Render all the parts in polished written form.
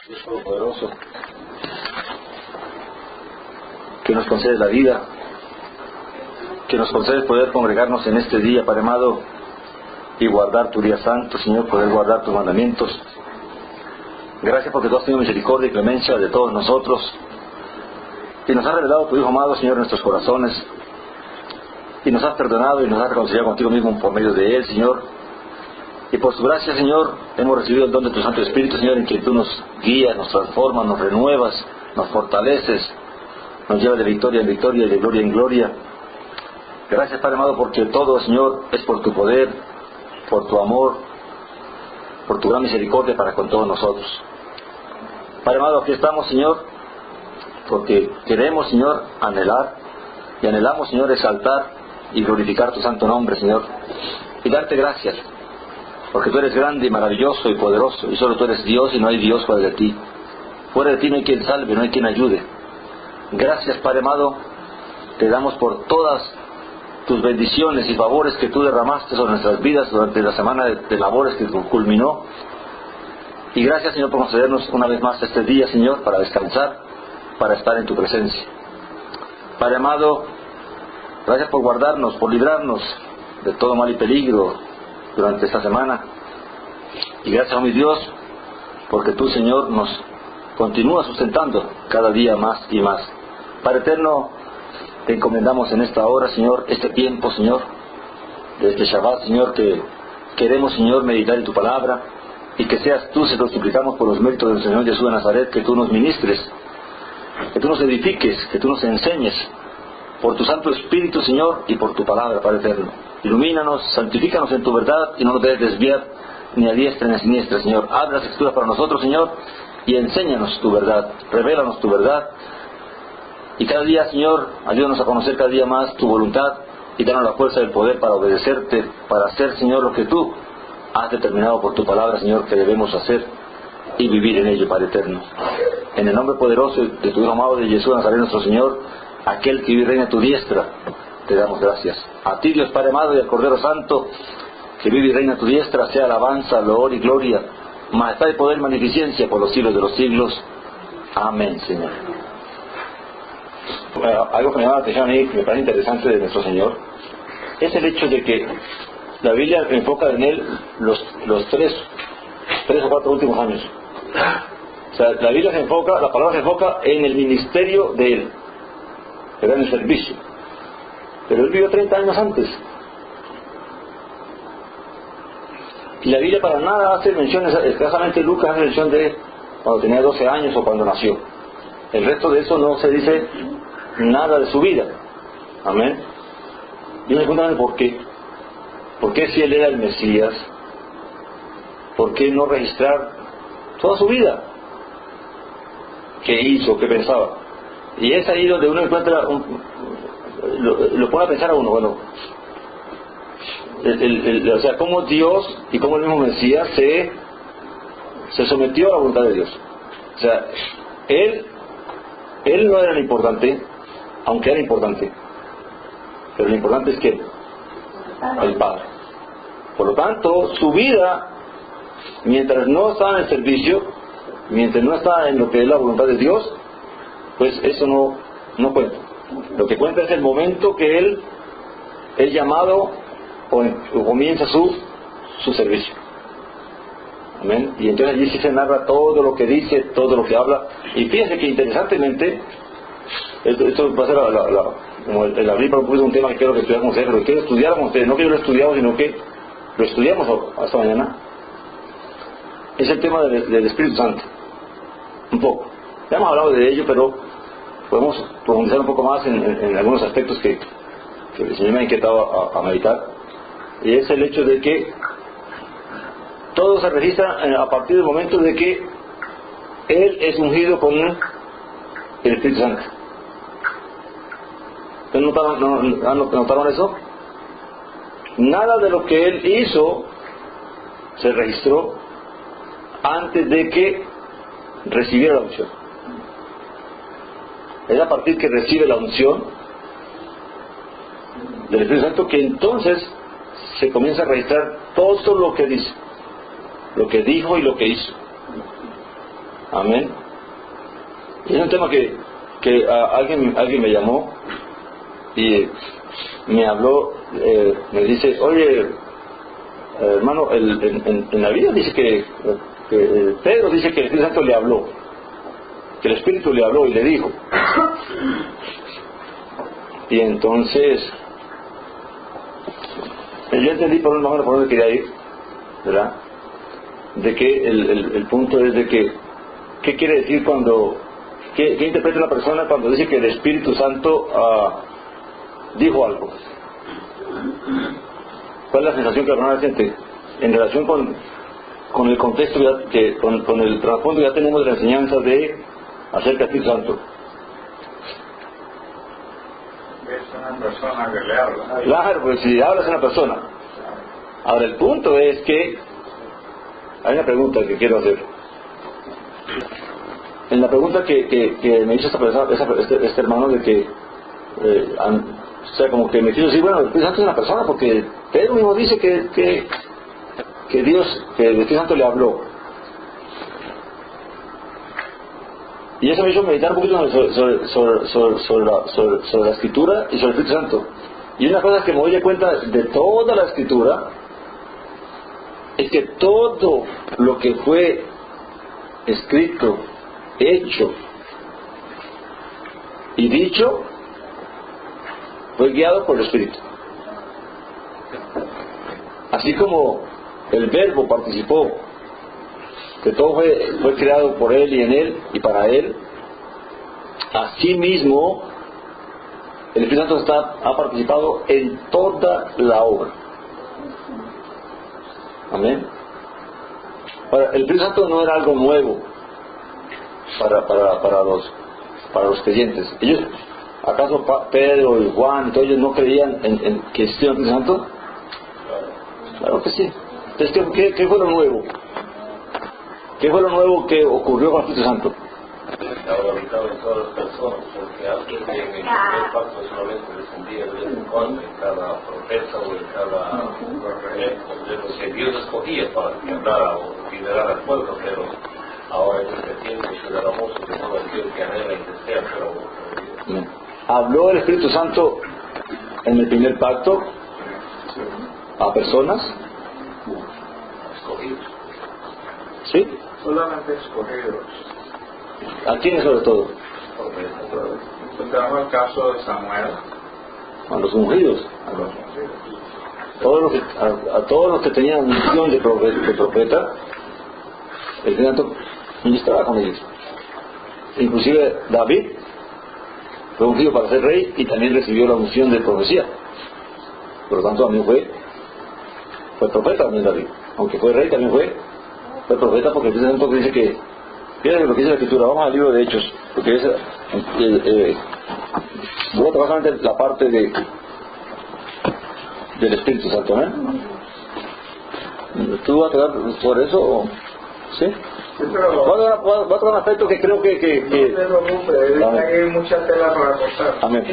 Dios Todopoderoso, que nos concedes la vida, que nos concedes poder congregarnos en este día, Padre amado, y guardar tu día santo, Señor, poder guardar tus mandamientos. Gracias porque tú has tenido misericordia y clemencia de todos nosotros, y nos has revelado tu Hijo amado, Señor, en nuestros corazones, y nos has perdonado y nos has reconciliado contigo mismo por medio de Él, Señor. Y por su gracia, Señor, hemos recibido el don de tu Santo Espíritu, Señor, en quien tú nos guías, nos transformas, nos renuevas, nos fortaleces, nos llevas de victoria en victoria y de gloria en gloria. Gracias, Padre amado, porque todo, Señor, es por tu poder, por tu amor, por tu gran misericordia para con todos nosotros. Padre amado, aquí estamos, Señor, porque queremos, Señor, anhelar y anhelamos, Señor, exaltar y glorificar tu santo nombre, Señor, y darte gracias, porque tú eres grande y maravilloso y poderoso, y solo tú eres Dios y no hay Dios fuera de ti. Fuera de ti no hay quien salve, no hay quien ayude. Gracias, Padre amado, te damos por todas tus bendiciones y favores que tú derramaste sobre nuestras vidas durante la semana de labores que culminó. Y gracias, Señor, por concedernos una vez más este día, Señor, para descansar, para estar en tu presencia. Padre amado, gracias por guardarnos, por librarnos de todo mal y peligro durante esta semana. Y gracias a mi Dios, porque tú, Señor, nos continúas sustentando cada día más y más. Padre eterno, te encomendamos en esta hora, Señor, este tiempo, Señor, de este Shabbat, Señor, que queremos, Señor, meditar en tu palabra, y que seas tú, se lo suplicamos por los méritos del Señor Jesús de Nazaret, que tú nos ministres, que tú nos edifiques, que tú nos enseñes, por tu Santo Espíritu, Señor, y por tu palabra, Padre eterno. Ilumínanos, santifícanos en tu verdad, y no nos dejes desviar ni a diestra ni a siniestra, Señor. Abre las escrituras para nosotros, Señor, y enséñanos tu verdad, revélanos tu verdad. Y cada día, Señor, ayúdanos a conocer cada día más tu voluntad, y danos la fuerza y el poder para obedecerte, para hacer, Señor, lo que tú has determinado por tu palabra, Señor, que debemos hacer y vivir en ello, Padre eterno. En el nombre poderoso de tu Hijo amado, de Jesús de Nazaret, nuestro Señor, aquel que vive y reina a tu diestra, te damos gracias. A ti, Dios Padre amado, y al Cordero Santo, que vive y reina a tu diestra, sea alabanza, loor y gloria, majestad y poder y magnificencia por los siglos de los siglos. Amén, Señor. Algo que me llama la atención a mí, que me parece interesante de nuestro Señor, es el hecho de que la Biblia enfoca en Él los tres o cuatro últimos años. O sea, la Biblia se enfoca, la palabra se enfoca en el ministerio de Él, era en el servicio. Pero Él vivió 30 años antes. Y la Biblia para nada hace mención, escasamente Lucas hace mención de cuando tenía 12 años o cuando nació. El resto de eso no se dice nada de su vida. Amén. Y me preguntan por qué. ¿Por qué si Él era el Mesías? ¿Por qué no registrar toda su vida? ¿Qué hizo? ¿Qué pensaba? Y es ahí donde uno encuentra, lo pone a pensar a uno, bueno, o sea, cómo Dios y cómo el mismo Mesías se sometió a la voluntad de Dios. O sea, Él no era lo importante, aunque era importante, pero lo importante es que el Padre. Por lo tanto, su vida, mientras no está en el servicio, mientras no está en lo que es la voluntad de Dios, pues eso no cuenta. Lo que cuenta es el momento que él llamado o comienza su servicio. Amén. Y entonces allí sí se narra todo lo que dice, todo lo que habla. Y fíjense que interesantemente, esto va a ser como el abrir para un tema que quiero que estudiáramos ustedes, pero quiero estudiáramos ustedes, no que yo lo he estudiado, sino que lo estudiamos hasta mañana. Es el tema del Espíritu Santo. Un poco. Ya hemos hablado de ello, pero podemos profundizar un poco más en algunos aspectos que el Señor me ha inquietado a meditar. Y es el hecho de que todo se registra a partir del momento de que Él es ungido con el Espíritu Santo. ¿Notaron eso? Nada de lo que Él hizo se registró antes de que recibiera la unción. Es a partir que recibe la unción del Espíritu Santo que entonces se comienza a registrar todo lo que dice, lo que dijo y lo que hizo. Amén. Y es un tema que alguien me llamó y me habló, me dice, oye, hermano, en la Biblia dice que Pedro dice que el Espíritu Santo le habló, que el Espíritu le habló y le dijo. Y entonces yo entendí por dónde quería ir, ¿verdad? De que el punto es de que ¿qué quiere decir qué interpreta una persona cuando dice que el Espíritu Santo dijo algo? ¿Cuál es la sensación que la persona siente en relación con el contexto, con el trasfondo que ya tenemos de la enseñanza acerca del Espíritu Santo? Es una persona que le habla. Claro, pues si hablas a una persona. Ahora el punto es que hay una pregunta que quiero hacer. En la pregunta que me hizo este hermano de que o sea, como que me quiso decir, bueno, el Espíritu Santo es una persona, porque Pedro mismo dice que el Espíritu Santo le habló. Y eso me hizo meditar un poquito sobre la Escritura y sobre el Espíritu Santo. Y una cosa que me doy de cuenta de toda la Escritura es que todo lo que fue escrito, hecho y dicho fue guiado por el Espíritu. Así como el Verbo participó, que todo fue creado por Él y en Él y para Él, así mismo el Espíritu Santo ha participado en toda la obra. Amén. Ahora, el Espíritu Santo no era algo nuevo para los creyentes. Ellos, ¿acaso Pedro y Juan y todos ellos no creían en que existía el Espíritu Santo? Claro que sí. Entonces, ¿qué fue lo nuevo? ¿Qué fue lo nuevo que ocurrió con el Espíritu Santo? Ahora habitado en todas las personas, porque antes en el primer pacto solamente descendía de vez en cuando en cada profeta o en cada de los que Dios escogía para que hablara o liderara al pueblo, pero ahora en este tiempo se derramó sobre todo aquel que anhela y desea, pero ¿habló el Espíritu Santo en el primer pacto a personas? Escogidos. ¿Sí? Solamente escogidos. ¿A quiénes sobre todo? Tenemos el caso de Samuel. A los ungidos. A los ungidos. A todos los que tenían unción de profeta, el Espíritu Santo ministraba con ellos. Inclusive David fue ungido para ser rey y también recibió la unción de profecía. Por lo tanto, también fue profeta también David. Aunque fue rey, también fue profeta, porque el Espíritu Santo dice que, fíjense lo que dice la Escritura. Vamos al libro de Hechos, porque es voy a tocar solamente la parte del Espíritu Santo, ¿eh? ¿Tú vas a tocar por eso o sí? Voy a tocar un aspecto que creo que no se preocupe, hay mucha tela para cortar. Amén.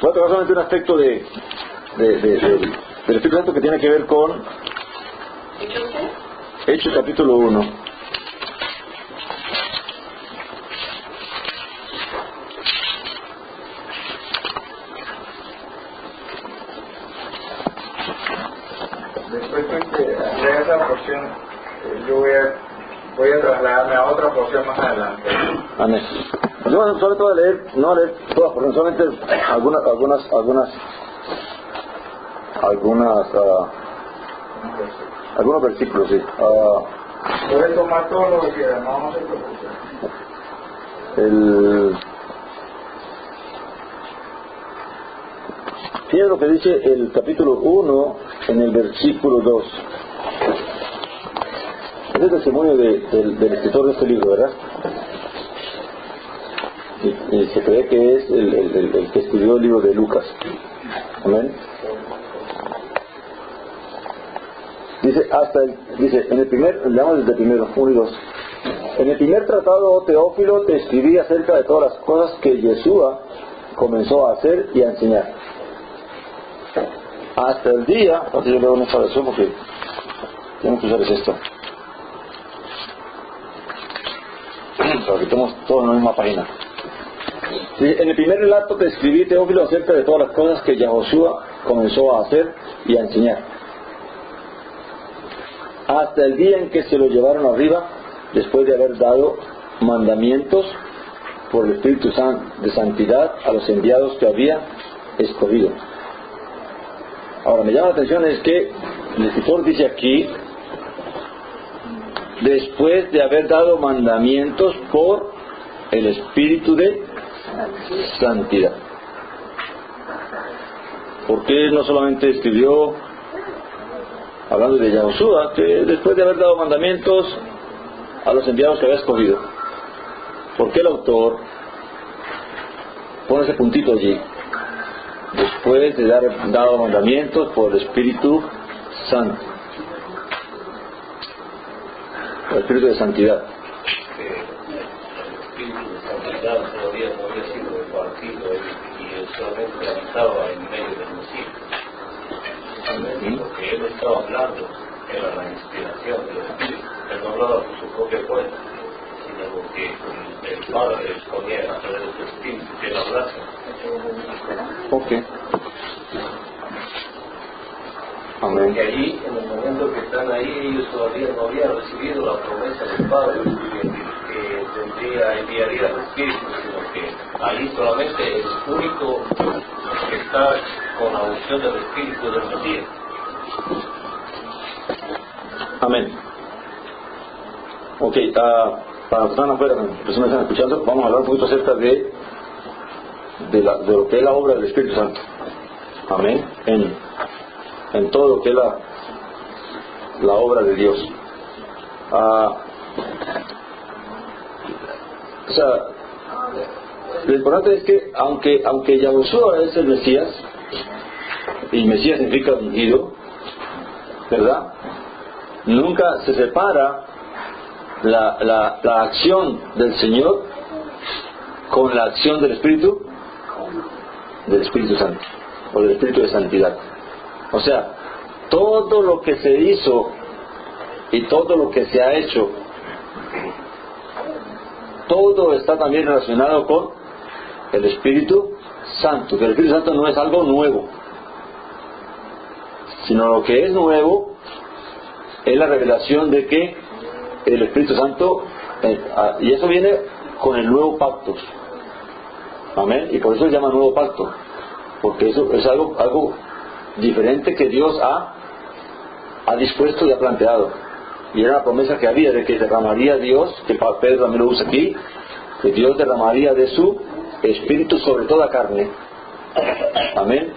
Voy a tocar solamente un aspecto del Espíritu Santo que tiene que ver con Hechos capítulo 1. Después de esa porción, yo voy a trasladarme a otra porción más adelante. Amén. Yo solamente voy a leer, no voy a leer todas, porque solamente algunos versículos, sí. Puedes tomar todo lo que quieras, no se preocupe. Fíjense lo que dice el capítulo 1 en el versículo 2. Es el testimonio del escritor de este libro, ¿verdad? Y se cree que es el que escribió el libro de Lucas. Amén. Dice, en el primer, leamos desde el primero, 1 y 2. En el primer tratado, oh Teófilo, te escribí acerca de todas las cosas que Yeshua comenzó a hacer y a enseñar. Hasta el día, yo leo una instalación porque tengo que usar esto. para que estemos todos en la misma página. En el primer relato te escribí, Teófilo, acerca de todas las cosas que Yahoshua comenzó a hacer y a enseñar, hasta el día en que se lo llevaron arriba, después de haber dado mandamientos por el Espíritu de Santidad a los enviados que había escogido. Ahora, me llama la atención es que el escritor dice aquí, después de haber dado mandamientos por el Espíritu de Santidad. Porque él no solamente escribió hablando de Yahoshua, que después de haber dado mandamientos a los enviados que había escogido. ¿Por qué el autor pone ese puntito allí? Después de haber dado mandamientos por el Espíritu Santo, el Espíritu de Santidad. El Espíritu de Santidad todavía no había sido repartido y él solamente habitaba en medio del Mesías. Lo que él estaba hablando era la inspiración del Espíritu. Él no hablaba por su propia cuenta, sino lo que el Padre escogía a través de su Espíritu que él hablase. Ok. Amén. Porque allí, en el momento que están ahí, ellos todavía no habían recibido la promesa del Padre que enviaría al Espíritu, sino que ahí solamente el único que está con la unción del Espíritu del Mesías. Amén. Ok, para los que están afuera, los que me están escuchando, vamos a hablar un poquito acerca de lo que es la obra del Espíritu Santo. Amén. En todo lo que es la obra de Dios. O sea, lo importante es que aunque Yahoshua es el Mesías, y Mesías significa ungido, ¿verdad? Nunca se separa la acción del Señor con la acción del Espíritu Santo, o del Espíritu de Santidad. O sea, todo lo que se hizo y todo lo que se ha hecho, todo está también relacionado con el Espíritu Santo, que el Espíritu Santo no es algo nuevo, sino lo que es nuevo es la revelación de que el Espíritu Santo, y eso viene con el nuevo pacto. Amén. Y por eso se llama nuevo pacto, porque eso es algo diferente que Dios ha dispuesto y ha planteado. Y era la promesa que había de que derramaría Dios, que Pedro también lo usa aquí, que Dios derramaría de su Espíritu sobre toda carne. Amén.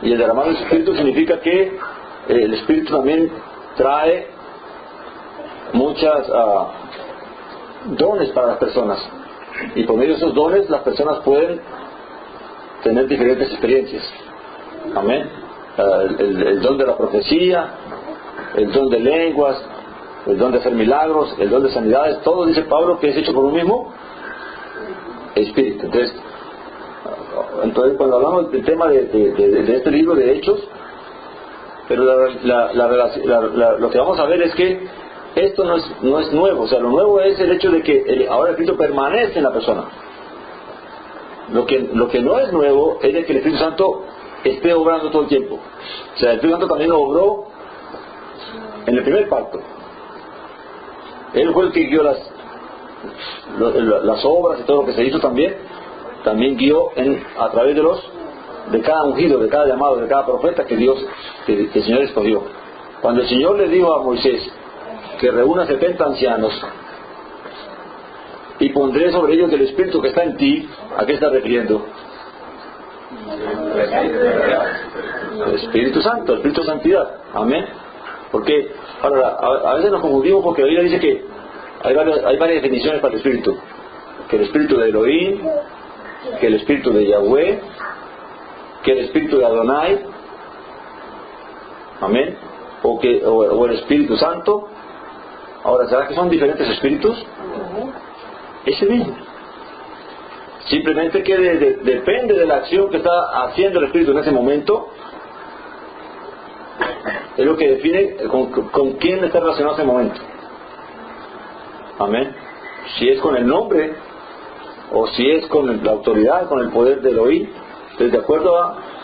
Y el derramar del Espíritu significa que el Espíritu también trae muchas dones para las personas, y por medio de esos dones las personas pueden tener diferentes experiencias. Amén. El don de la profecía, el don de lenguas, el don de hacer milagros, el don de sanidades, todo dice Pablo que es hecho por un mismo Espíritu. Entonces cuando hablamos del tema de este libro de Hechos, pero lo que vamos a ver es que esto no es nuevo. O sea, lo nuevo es el hecho de que ahora el Espíritu permanece en la persona. Lo que no es nuevo es de que el Espíritu Santo esté obrando todo el tiempo. O sea, el Espíritu Santo también obró en el primer pacto. Él fue el que guió las obras y todo lo que se hizo también guió a través de cada ungido, de cada llamado, de cada profeta que el Señor escogió. Cuando el Señor le dijo a Moisés que reúna 70 ancianos y pondré sobre ellos el Espíritu que está en ti, ¿a qué está refiriendo? El Espíritu Santo, el Espíritu de Santidad. Amén. Porque ahora a veces nos confundimos, porque la Biblia dice que hay varias definiciones para el Espíritu: que el Espíritu de Elohim, que el Espíritu de Yahweh, que el Espíritu de Adonai, amén, o el Espíritu Santo. Ahora, ¿será que son diferentes espíritus? Ese mismo. Simplemente que depende de la acción que está haciendo el Espíritu en ese momento, es lo que define con quién está relacionado en ese momento. Amén. si es con el nombre o si es con la autoridad, con el poder del oír. Entonces, de acuerdo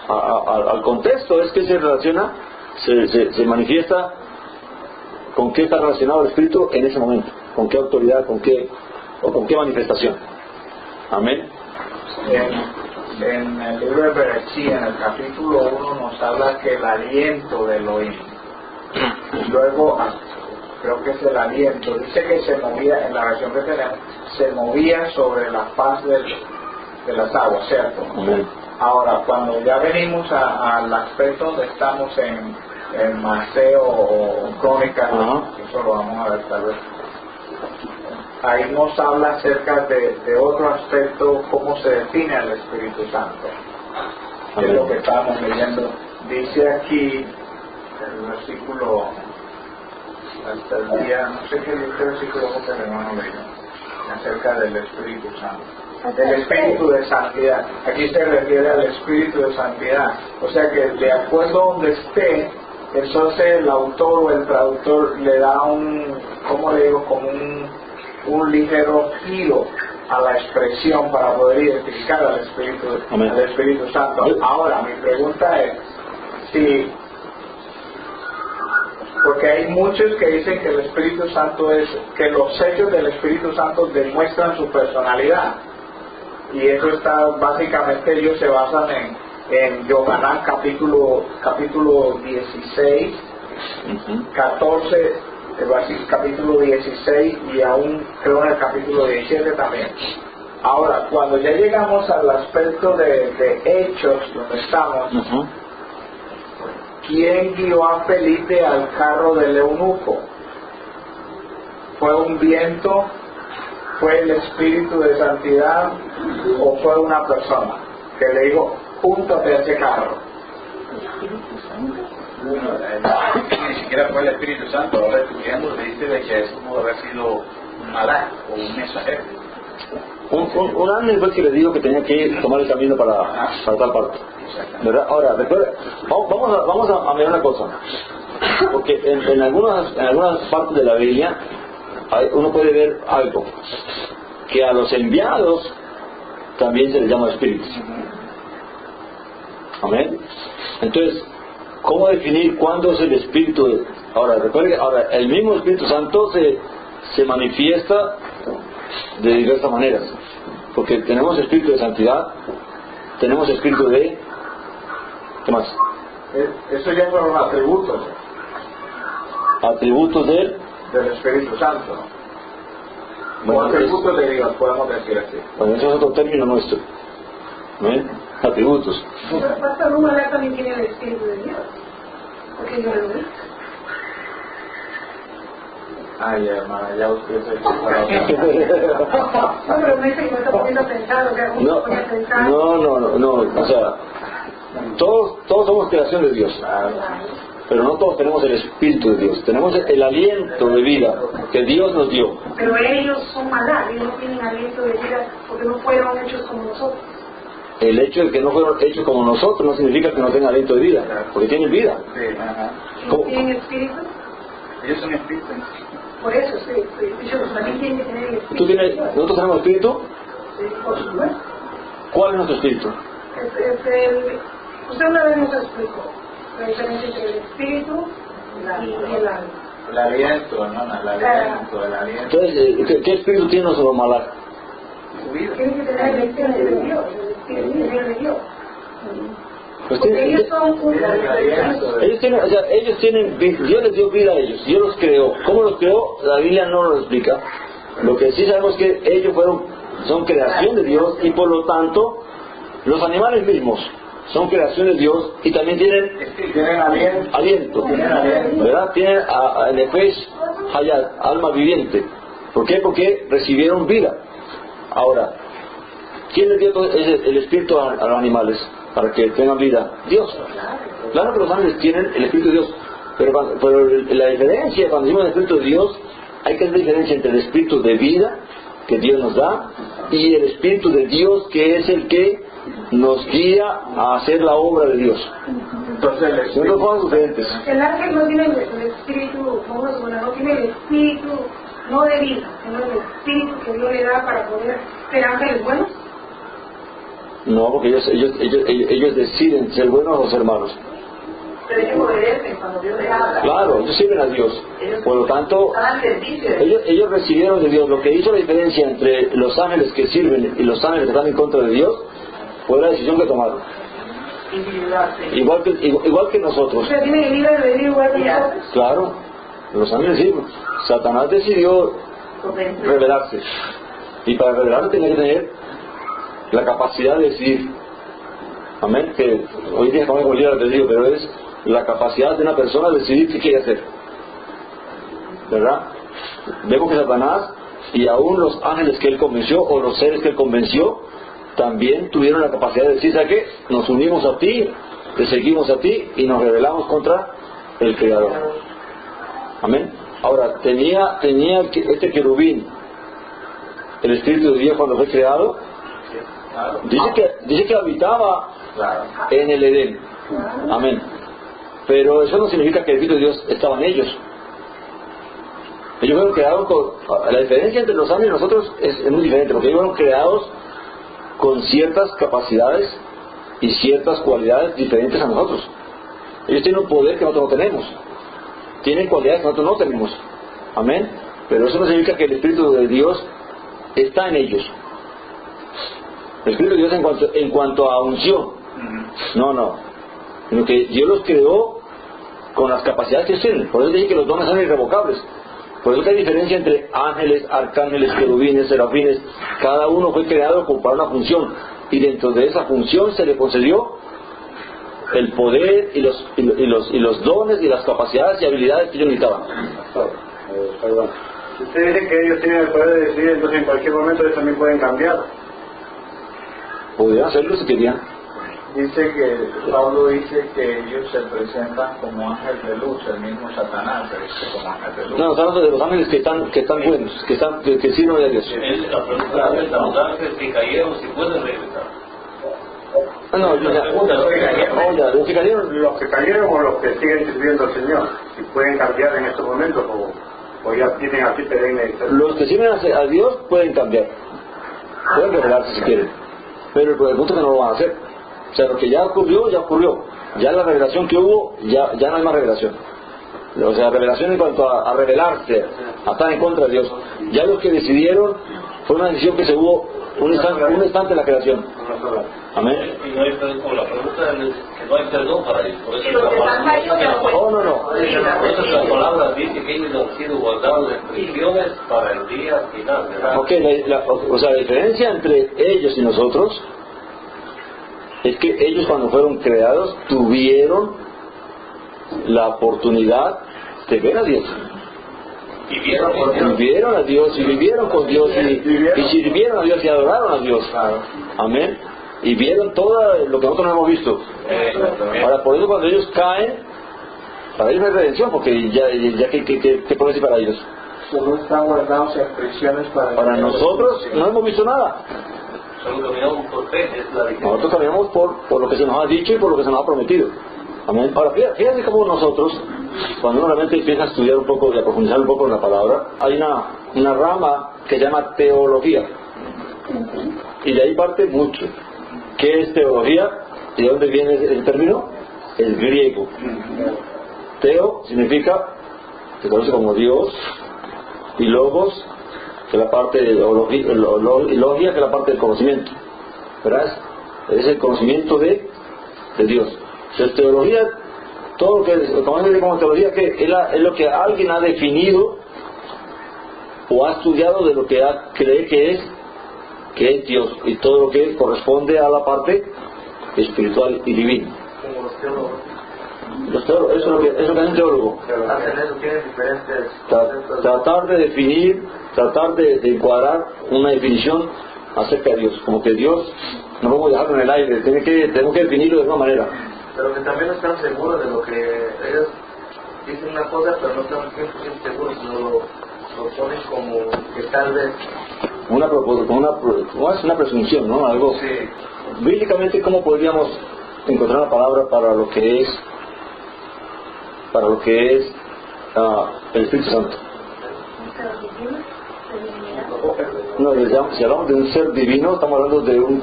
al contexto es que se relaciona, se manifiesta con qué está relacionado el Espíritu en ese momento, con qué autoridad, con qué manifestación. Amén. En el libro de Bereshit, en el capítulo 1, nos habla que el aliento de Elohim, y luego creo que es el aliento, dice que se movía, en la versión que tenemos, se movía sobre la faz de las aguas, ¿cierto? Amén. Ahora, cuando ya venimos al aspecto donde estamos en Mateo o Crónicas, eso lo vamos a ver tal vez, ahí nos habla acerca de otro aspecto, cómo se define al Espíritu Santo, que es lo que estábamos leyendo. Dice aquí el versículo, hasta el día, no sé qué dice el versículo que el hermano leyó, acerca del Espíritu Santo, del Espíritu de Santidad. Aquí se refiere al Espíritu de Santidad, o sea que de acuerdo a donde esté, entonces el autor o el traductor le da ¿cómo le digo? Como un ligero giro a la expresión para poder identificar al Espíritu Santo. Ahora, mi pregunta es, porque hay muchos que dicen que el Espíritu Santo que los hechos del Espíritu Santo demuestran su personalidad, y eso está, básicamente ellos se basan en Yohanan capítulo 16, 14, capítulo 16 y aún creo en el capítulo 17 también. Ahora, cuando ya llegamos al aspecto de Hechos, donde estamos, ¿quién guió a Felipe al carro del eunuco? ¿Fue un viento? ¿Fue el Espíritu de Santidad? ¿O fue una persona que le dijo, júntate a ese carro? Ni siquiera fue el Espíritu Santo. Ahora estudiando le dice de que eso pudo haber sido un malak o un mensajero. Un ángel fue el que le dijo que tenía que tomar el camino para tal parte, ¿verdad? Ahora, recuerda, vamos a mirar una cosa, porque en algunas partes de la Biblia uno puede ver algo, que a los enviados también se les llama espíritus. Amén. Entonces, ¿cómo definir cuándo es el Espíritu? Ahora, recuerde que el mismo Espíritu Santo se manifiesta de diversas maneras, porque tenemos Espíritu de Santidad, tenemos Espíritu de... ¿qué más? Eso ya son los atributos. Atributos del Espíritu Santo. Bueno, o atributos de Dios, podemos decir así. Bueno, eso es otro término nuestro. ¿Ven? Atributos. Pero Pastor Humala también tiene el Espíritu de Dios, porque yo lo vi. Ay, hermana, ya usted se No, pero me está poniendo a pensar, o sea, ¿cómo voy a pensar? No, o sea, todos somos creación de Dios, pero no todos tenemos el Espíritu de Dios, tenemos el aliento de vida que Dios nos dio. Pero ellos son maldad, ellos no tienen aliento de vida porque no fueron hechos como nosotros. El hecho de que no fueron hechos como nosotros no significa que no tengan aliento de vida, porque tienen vida. ¿Tienen espíritu? Ellos son espíritus. Por eso, sí, ellos también tienen que tener el espíritu. ¿Nosotros tenemos espíritu? Sí, por supuesto. ¿Cuál es nuestro espíritu? Usted una vez nos explicó la diferencia entre el espíritu y el alma. El aliento, hermana, el aliento. Entonces, ¿qué espíritu tiene nuestro malak? Tiene que tener el espíritu de Dios, el espíritu de Dios. Pues Porque ellos son ellos tienen, Dios les dio vida a ellos, Dios los creó. ¿Cómo los creó? La Biblia no lo explica. Lo que sí sabemos es que ellos son creación de Dios, y por lo tanto los animales mismos son creación de Dios y también tienen aliento, ¿verdad? Tienen nefesh hayat, alma viviente. ¿Por qué? Porque recibieron vida. Ahora, ¿quién les dio el espíritu a los animales para que tengan vida? Dios. Claro que los ángeles tienen el espíritu de Dios, pero la diferencia, cuando decimos el espíritu de Dios, hay que hacer la diferencia entre el espíritu de vida que Dios nos da y el espíritu de Dios, que es el que nos guía a hacer la obra de Dios. Entonces, son dos cosas diferentes. El ángel no tiene el espíritu, no tiene el espíritu no de vida, sino del espíritu que Dios le da para poder ser ángeles buenos? No, porque ellos deciden ser buenos o ser malos. Pero ellos obedecen cuando Dios les habla. Claro, ellos sirven a Dios. Por lo tanto, ellos recibieron de Dios. Lo que hizo la diferencia entre los ángeles que sirven y los ángeles que están en contra de Dios fue la decisión que tomaron. Igual que nosotros. ¿Usted tiene libre albedrío igual que nosotros? Claro, los ángeles sirven. Satanás decidió rebelarse. Y para rebelarse tenía que tener la capacidad de decidir. Amén. Que hoy día estamos con libre albedrío, pero es la capacidad de una persona de decidir qué quiere hacer. ¿Verdad? Vemos que Satanás y aún los ángeles que él convenció o los seres que él convenció también tuvieron la capacidad de decir, ¿sabes qué? Nos unimos a ti, te seguimos a ti y nos rebelamos contra el Creador. Amén. Ahora, tenía este querubín el Espíritu de Dios cuando fue creado. Dice que habitaba en el Edén. Amén. Pero eso no significa que el Espíritu de Dios estaba en ellos. Ellos fueron creados la diferencia entre los ángeles y nosotros es muy diferente, porque ellos fueron creados con ciertas capacidades y ciertas cualidades diferentes a nosotros. Ellos tienen un poder que nosotros no tenemos. Tienen cualidades que nosotros no tenemos. Amén. Pero eso no significa que el Espíritu de Dios está en ellos. El Espíritu de Dios en cuanto a unción. No. Sino que Dios los creó con las capacidades que tienen. Por eso dije que los dones son irrevocables. Por eso que hay diferencia entre ángeles, arcángeles, querubines, serafines. Cada uno fue creado para una función. Y dentro de esa función se le concedió el poder y los dones y las capacidades y habilidades que ellos necesitaban. Perdón. Usted dice que ellos tienen el poder de decidir, entonces en cualquier momento ellos también pueden cambiar. Podrían hacerlo si querían. Dice que Pablo dice que ellos se presentan como ángel de luz, el mismo Satanás se dice como ángel de luz. No, estamos hablando de los ángeles que están buenos, que sirven a Dios. La pregunta es, los ángeles que cayeron, si pueden regresar. Los que cayeron o los que siguen sirviendo al Señor, si pueden cambiar en estos momentos o ya tienen así perenne. Los que sirven a Dios pueden cambiar, pueden revelarse si quieren, pero el punto es que no lo van a hacer. O sea, lo que ya ocurrió, ya la revelación que hubo, ya no hay más revelación. O sea, revelación en cuanto a revelarse, a estar en contra de Dios. Ya los que decidieron, fue una decisión que se hubo un instante en la creación. Amén. Y no hay perdón, como la pregunta es que no hay perdón para ellos. Por eso No. Por eso la palabra dice que ellos han sido guardados en prisiones para el día final, ¿verdad? Ok, la diferencia entre ellos y nosotros es que ellos cuando fueron creados tuvieron la oportunidad de ver a Dios. Y vieron a Dios y vivieron con Dios y sirvieron a Dios y adoraron a Dios. Amén. Y vieron todo lo que nosotros no hemos visto. Ahora, por eso cuando ellos caen, para ellos no hay redención, porque ya ¿qué puede decir para ellos? Solo están guardados en prisiones para nosotros no hemos visto nada. Solo caminamos por fe, es la diferencia. Nosotros caminamos por lo que se nos ha dicho y por lo que se nos ha prometido. Amén. Ahora, fíjate cómo nosotros, cuando uno realmente empieza a estudiar un poco y a profundizar un poco en la palabra, hay una rama que se llama teología. Y de ahí parte mucho. ¿Qué es teología? ¿Y de dónde viene el término? El griego. Teo significa, se conoce como Dios, y logos, que es la parte de logia, que es la parte del conocimiento. ¿Verdad? Es el conocimiento de Dios. Entonces, teología, todo lo que como teología, que es lo que alguien ha definido o ha estudiado de lo que cree que es Dios, y todo lo que corresponde a la parte espiritual y divina. Como los teólogos. Los teólogos, eso es lo que es un teólogo. Hacen eso, tienen diferentes. Tratar de definir, tratar de encuadrar una definición acerca de Dios, como que Dios no podemos dejarlo en el aire, tenemos que definirlo de alguna manera. Pero que también no están seguros de lo que ellos dicen una cosa, pero no están 100% seguros, sino lo ponen como que tal vez una presunción, ¿no? Algo. Sí. Bíblicamente, ¿cómo podríamos encontrar una palabra para lo que es el Espíritu Santo? No, si hablamos de un ser divino, estamos hablando de un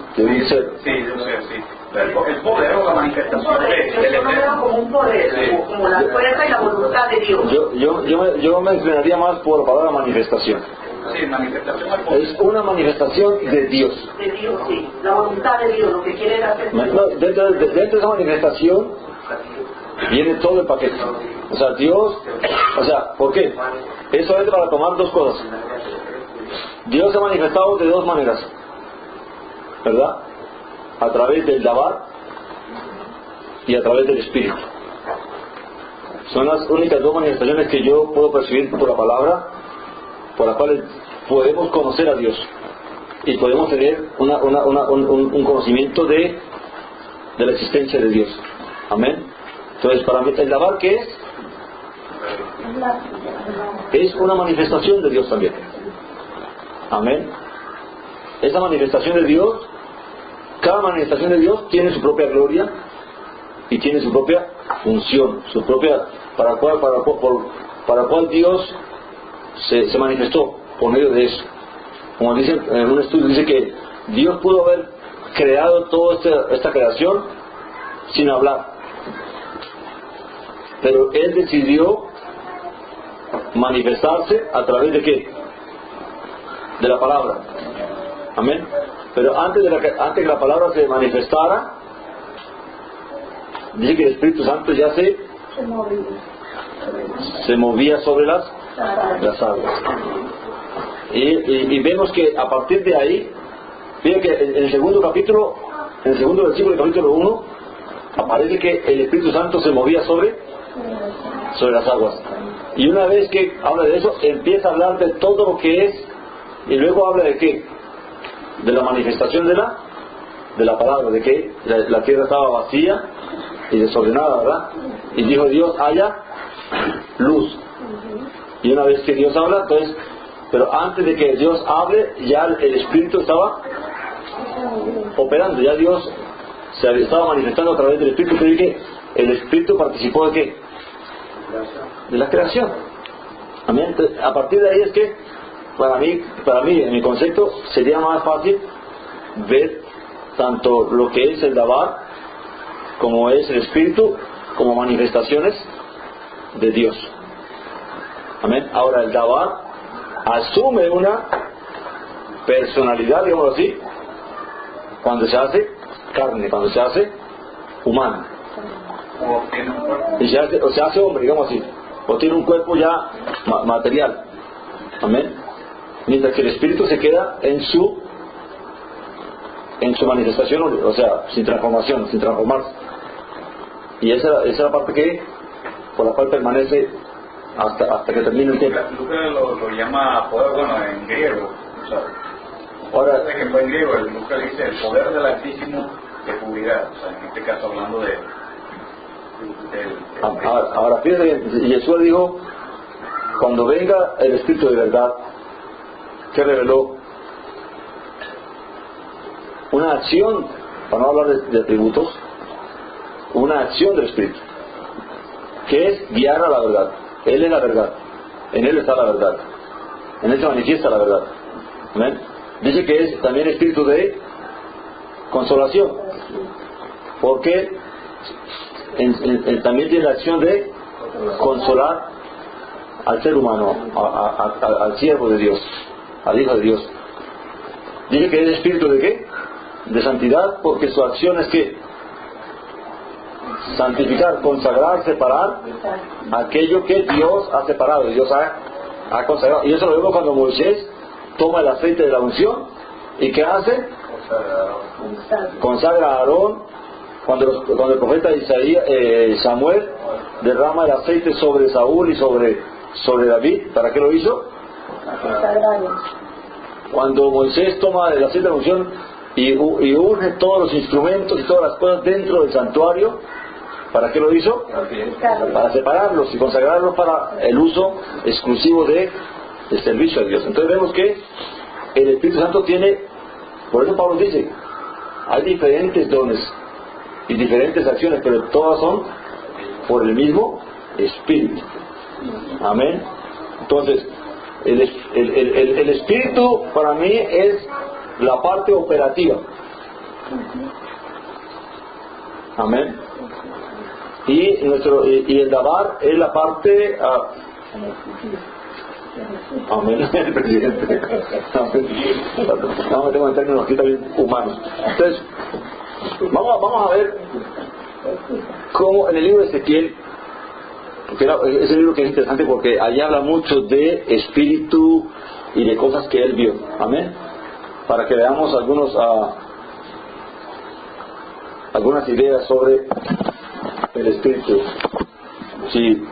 ser. Sí, de un ser, sí. El poder o la manifestación del Yo lo veo como un poder, como la fuerza y la voluntad de Dios. Yo me inclinaría más por la palabra manifestación. Sí, manifestación del poder. Es una manifestación de Dios. De Dios, sí. La voluntad de Dios, lo que quiere hacer. No, dentro de esa manifestación viene todo el paquete. O sea, Dios, ¿por qué? Es solamente para tomar dos cosas. Dios se ha manifestado de dos maneras, ¿verdad? A través del Dabar y a través del Espíritu. Son las únicas dos manifestaciones que yo puedo percibir por la palabra, por las cuales podemos conocer a Dios y podemos tener un conocimiento de la existencia de Dios. Amén. Entonces, para mí el Dabar, ¿qué es? Es una manifestación de Dios también. Amén. Esa manifestación de Dios, cada manifestación de Dios tiene su propia gloria y tiene su propia función, su propia, para la cual Dios se manifestó por medio de eso. Como dicen en un estudio, dice que Dios pudo haber creado toda esta creación sin hablar, pero Él decidió manifestarse a través de ¿qué? De la palabra. Amén. Pero antes que la palabra se manifestara, dice que el Espíritu Santo ya se movía sobre las aguas. Y vemos que a partir de ahí, fíjense que en el segundo capítulo, en el segundo versículo del capítulo 1, aparece que el Espíritu Santo se movía sobre las aguas. Y una vez que habla de eso, empieza a hablar de todo lo que es, y luego habla de qué, de la manifestación de la palabra, de que la tierra estaba vacía y desordenada, ¿verdad? Y dijo Dios, haya luz. Y una vez que Dios habla, entonces, pero antes de que Dios hable, ya el Espíritu estaba operando, ya Dios se estaba manifestando a través del Espíritu. Pero dije, el Espíritu participó de qué? De la creación. Amén. Entonces, a partir de ahí es que para mí, en mi concepto, sería más fácil ver tanto lo que es el Dabar como es el Espíritu como manifestaciones de Dios. Amén. Ahora el Dabar asume una personalidad, digámoslo así, cuando se hace carne, cuando se hace humano, y se hace hombre, digamos así, o tiene un cuerpo ya material. Amén. Mientras que el Espíritu se queda en su manifestación, o sea, sin transformación, sin transformarse. Y esa es la parte por la cual permanece hasta que termine el tiempo. Lucas lo llama poder, bueno, en griego. O sea, ahora es que en buen griego, Lucas dice el poder del Altísimo de cubrirá. O sea, en este caso hablando de ahora fíjense, Jesús dijo, cuando venga el Espíritu de verdad, que reveló una acción, para no hablar de atributos, una acción del Espíritu, que es guiar a la verdad. Él es la verdad, en Él está la verdad, en Él se manifiesta la verdad. ¿Amén? Dice que es también espíritu de consolación, porque también tiene la acción de consolar al ser humano, al siervo de Dios, al Hijo de Dios. Dice que es espíritu de ¿qué? De santidad, porque su acción es que santificar, consagrar, separar aquello que Dios ha separado, Dios ha consagrado. Y eso lo vemos cuando Moisés toma el aceite de la unción y ¿qué hace? Consagra a Aarón. Cuando el profeta Samuel derrama el aceite sobre Saúl y sobre David, ¿para qué lo hizo? Cuando Moisés toma el aceite de la unción y une todos los instrumentos y todas las cosas dentro del santuario, ¿para qué lo hizo? Para separarlos y consagrarlos para el uso exclusivo del servicio a Dios. Entonces vemos que el Espíritu Santo tiene, por eso Pablo dice, hay diferentes dones y diferentes acciones, pero todas son por el mismo Espíritu. Amén. Entonces, el espíritu para mí es la parte operativa. Amén. Y el dabar es la parte amén, el presidente. Vamos a meter en términos aquí también humanos. Entonces, vamos a ver cómo en el libro de Ezequiel, porque es el libro que es interesante porque allí habla mucho de espíritu y de cosas que él vio. Amén. Para que veamos algunas ideas sobre el espíritu. Sí,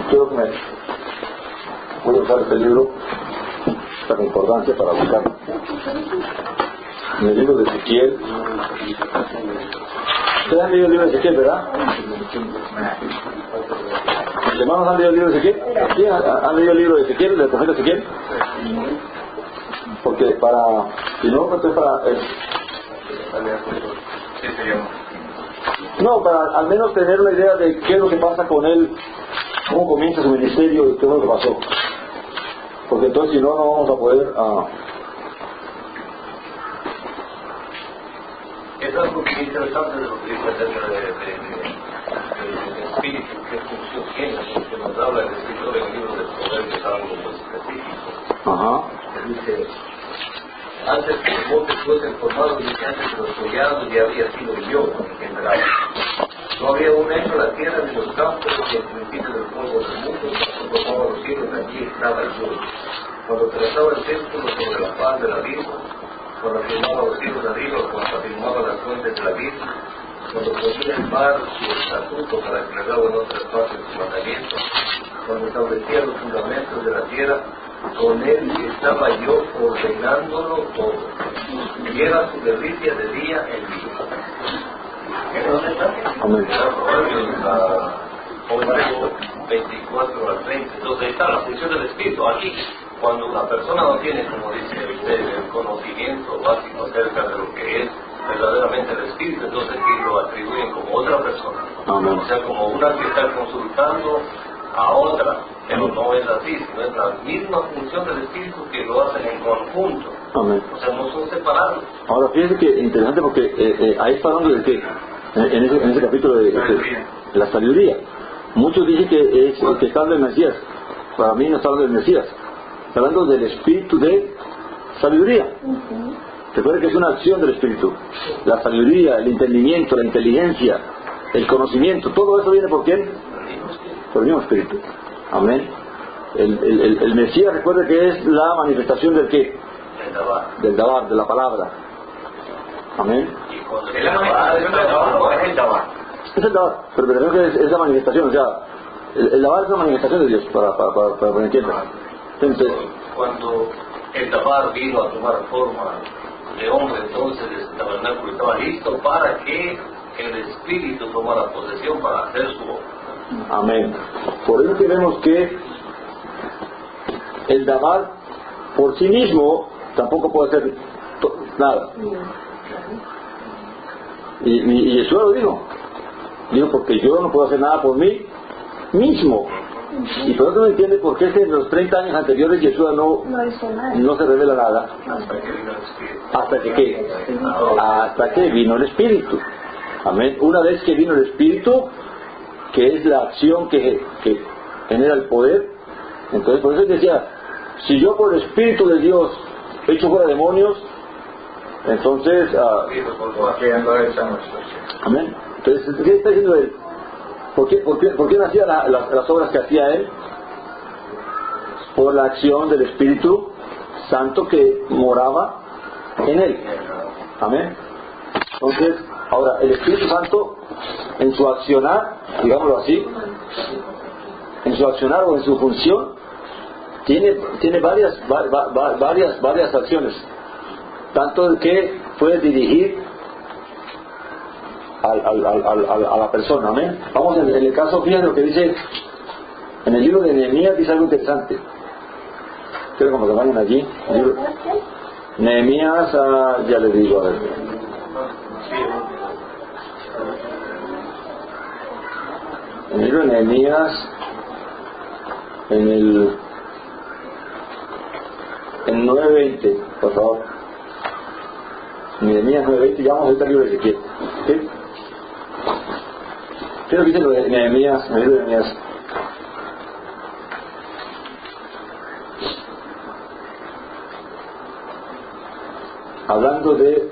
creo que voy a usar este libro, esta importancia para buscar en el libro de Ezequiel. ¿Ustedes han leído el libro de Ezequiel, verdad? ¿Los hermanos han leído el libro de Ezequiel? ¿Sí? ¿Han leído el libro de Ezequiel, del profeta Ezequiel? Porque si no, entonces para al menos tener una idea de qué es lo que pasa con él, cómo comienza su ministerio y qué es lo que pasó. Porque entonces si no, no vamos a poder... Es algo que es interesante de lo que dice acerca del espíritu, qué función tiene, porque nos habla el escritor en el libro del Proverbios, algo muy específico. Dice, antes que los montes fuesen formados, dice antes que los collados ya había sido yo engendrado. No había un hecho en la tierra ni los campos, ni el principio del fuego del mundo, cuando formaba los cielos, allí estaba el mundo. Cuando trazaba el círculo sobre la faz del abismo, cuando afirmaba los cielos arriba, cuando afirmaba las fuentes del abismo, cuando ponía el mar su estatuto para que le daba en otras partes su mandamiento, cuando establecía los fundamentos de la tierra, con él estaba yo ordenándolo todo. Y era su delicia de día en día. ¿Dónde está? Amén. 24 al 30. Entonces está la función del espíritu. Aquí, cuando una persona no tiene, como dice usted, el conocimiento básico acerca de lo que es verdaderamente el espíritu, entonces aquí lo atribuyen como otra persona. Amén. O sea, como una que está consultando a otra, pero no es así, sino es la misma función del espíritu que lo hacen en conjunto. Amén. O sea, no son separados. Ahora fíjense que interesante porque ahí está hablando de que en ese capítulo de la sabiduría. Muchos dicen que está hablando del Mesías. Para mí no está hablando del Mesías. Está hablando del espíritu de sabiduría. Recuerden que es una acción del espíritu. La sabiduría, el entendimiento, la inteligencia, el conocimiento, todo eso viene por quién? Por el mismo espíritu. Amén. El Mesías, recuerde que es la manifestación del qué? Del dabar, de la palabra. Amén. ¿Es la manifestación del dabar o es el dabar? Es el dabar, pero tenemos que es la manifestación, o sea, el dabar es la manifestación de Dios, para que entiendan. Entonces, cuando el dabar vino a tomar forma de hombre, entonces el tabernáculo estaba listo para que el espíritu tomara posesión para hacer su obra. Amén. Por eso que vemos que el dabar por sí mismo tampoco puede hacer nada. Y Yeshua lo dijo, porque yo no puedo hacer nada por mí mismo. Y por eso no entiende por qué en los 30 años anteriores Yeshua no se revela nada. Hasta que vino el Espíritu. Amén. Una vez que vino el Espíritu, que es la acción que genera el poder, entonces por eso decía, si yo por el Espíritu de Dios echo fuera demonios, entonces amén. Entonces, ¿qué está diciendo él? ¿Por qué no hacía las obras que hacía él? Por la acción del Espíritu Santo que moraba en él. Amén. Entonces, ahora, el Espíritu Santo en su accionar, digámoslo así, en su accionar o en su función, tiene varias acciones. Tanto que puede dirigir a la persona. Amén. Vamos en el caso, fíjense lo que dice en el libro de Nehemías, dice algo interesante. Quiero como que vayan allí. Nehemías, ya les digo, a ver. En el libro de Nehemías, en 9:20, por favor. Nehemías 9:20, ya vamos a ir al libro de Ezequiel. ¿Sí? ¿Qué es lo que dice lo de Nehemías? El libro de Nehemías. Hablando de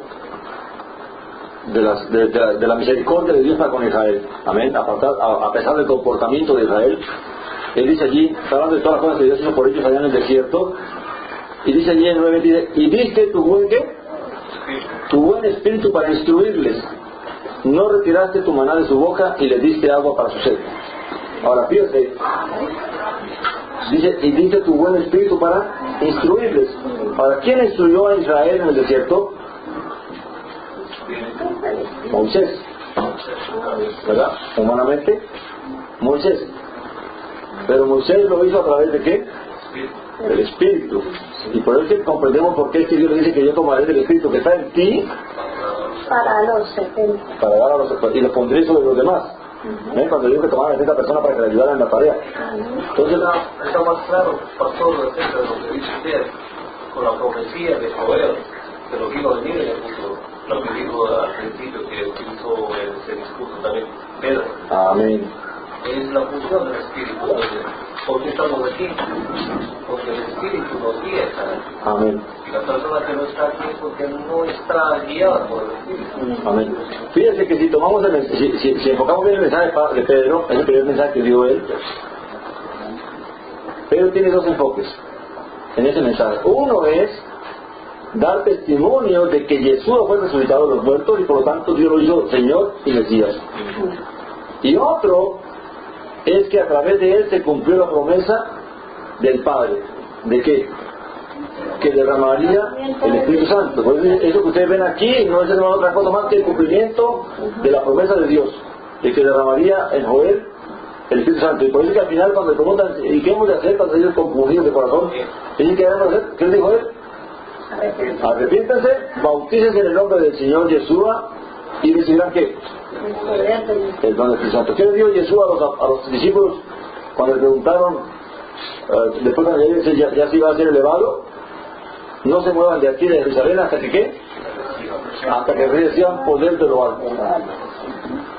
la misericordia de Dios para con Israel. Amén. A pesar del comportamiento de Israel, él dice allí, está hablando de todas las cosas que Dios hizo por ellos allá en el desierto, y dice allí en 9:20, dice, y diste tu buen ¿qué? Tu buen espíritu para instruirles, no retiraste tu maná de su boca y les diste agua para su sed. Ahora fíjate, dice, y diste tu buen espíritu para instruirles. Ahora, ¿quién instruyó a Israel en el desierto? Moisés, ¿verdad? Humanamente, Moisés. Pero Moisés lo hizo a través de ¿qué? Del Espíritu. Y por eso que comprendemos por qué es que Dios le dice que yo tomaré del Espíritu que está en ti para los 70. para dar a los, y lo pondré sobre los demás. Cuando digo que tomara a esta persona para que le ayudara en la tarea. Entonces está más claro, pastor, acerca de lo que dice usted, con la profecía de Joel, de lo que iba a venir en el futuro. Lo que dijo al principio, que utilizó ese discurso también Pedro. amén. Es la función del Espíritu. ¿Por qué estamos aquí? Porque el Espíritu nos guía. Amén. Y la persona que no está aquí es porque no está guiada por el Espíritu. Amén. Fíjense que si tomamos si enfocamos bien el mensaje de Pedro, es el primer mensaje que dio él. Pedro tiene dos enfoques en ese mensaje. Uno es dar testimonio de que Yeshua fue resucitado de los muertos y por lo tanto Dios lo hizo Señor y Mesías. Y otro es que a través de él se cumplió la promesa del Padre. ¿De qué? Que derramaría el Espíritu Santo. Pues eso que ustedes ven aquí no es otra cosa más que el cumplimiento de la promesa de Dios, de que derramaría en Joel el Espíritu Santo. Y por eso que al final cuando le preguntan ¿y qué hemos de hacer cuando ellos confundidos de corazón? ¿Qué debemos hacer? ¿Qué les dijo él? Arrepiéntanse, bautícense en el nombre del Señor Yeshua y recibirán ¿qué? El don del Espíritu Santo. ¿Qué le dio Yeshua a los discípulos cuando le preguntaron después cuando ya se iba a ser elevado? No se muevan de aquí de Jerusalén hasta que ¿qué? Hasta que reciban poder de lo alto.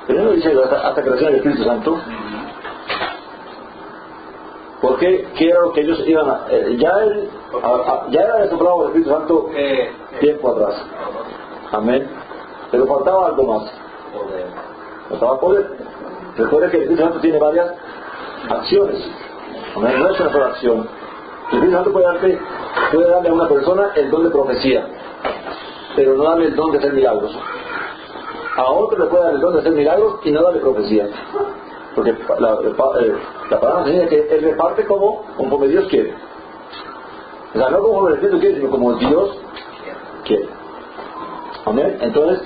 Pero no dice hasta que reciban el Espíritu Santo. Porque ¿qué era lo que ellos iban a...? Ya era soplado el Espíritu Santo tiempo atrás. Amén. Pero faltaba algo más. Faltaba poder. Recuerda que el Espíritu Santo tiene varias acciones. Amén. No es una sola acción. El Espíritu Santo puede darle a una persona el don de profecía, pero no darle el don de hacer milagros. A otro le puede dar el don de hacer milagros y no darle profecía. Porque la palabra enseña que él reparte como Dios quiere. O sea, no como el Espíritu quiere, sino como Dios quiere. Amén. Entonces,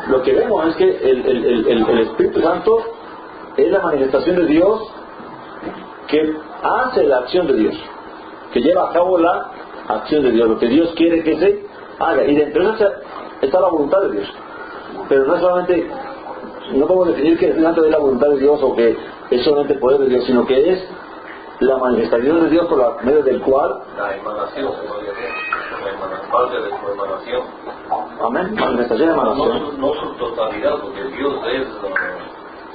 lo que vemos es que el Espíritu Santo es la manifestación de Dios que hace la acción de Dios, que lleva a cabo la acción de Dios, lo que Dios quiere que se haga. Y dentro de eso está la voluntad de Dios. Pero no es solamente, no podemos definir que el Espíritu Santo es la voluntad de Dios o que es solamente el poder de Dios, sino que es la manifestación de Dios por medio del cual la emanación, parte de su emanación. Amén. Manifestación de emanación. No su totalidad, porque Dios es,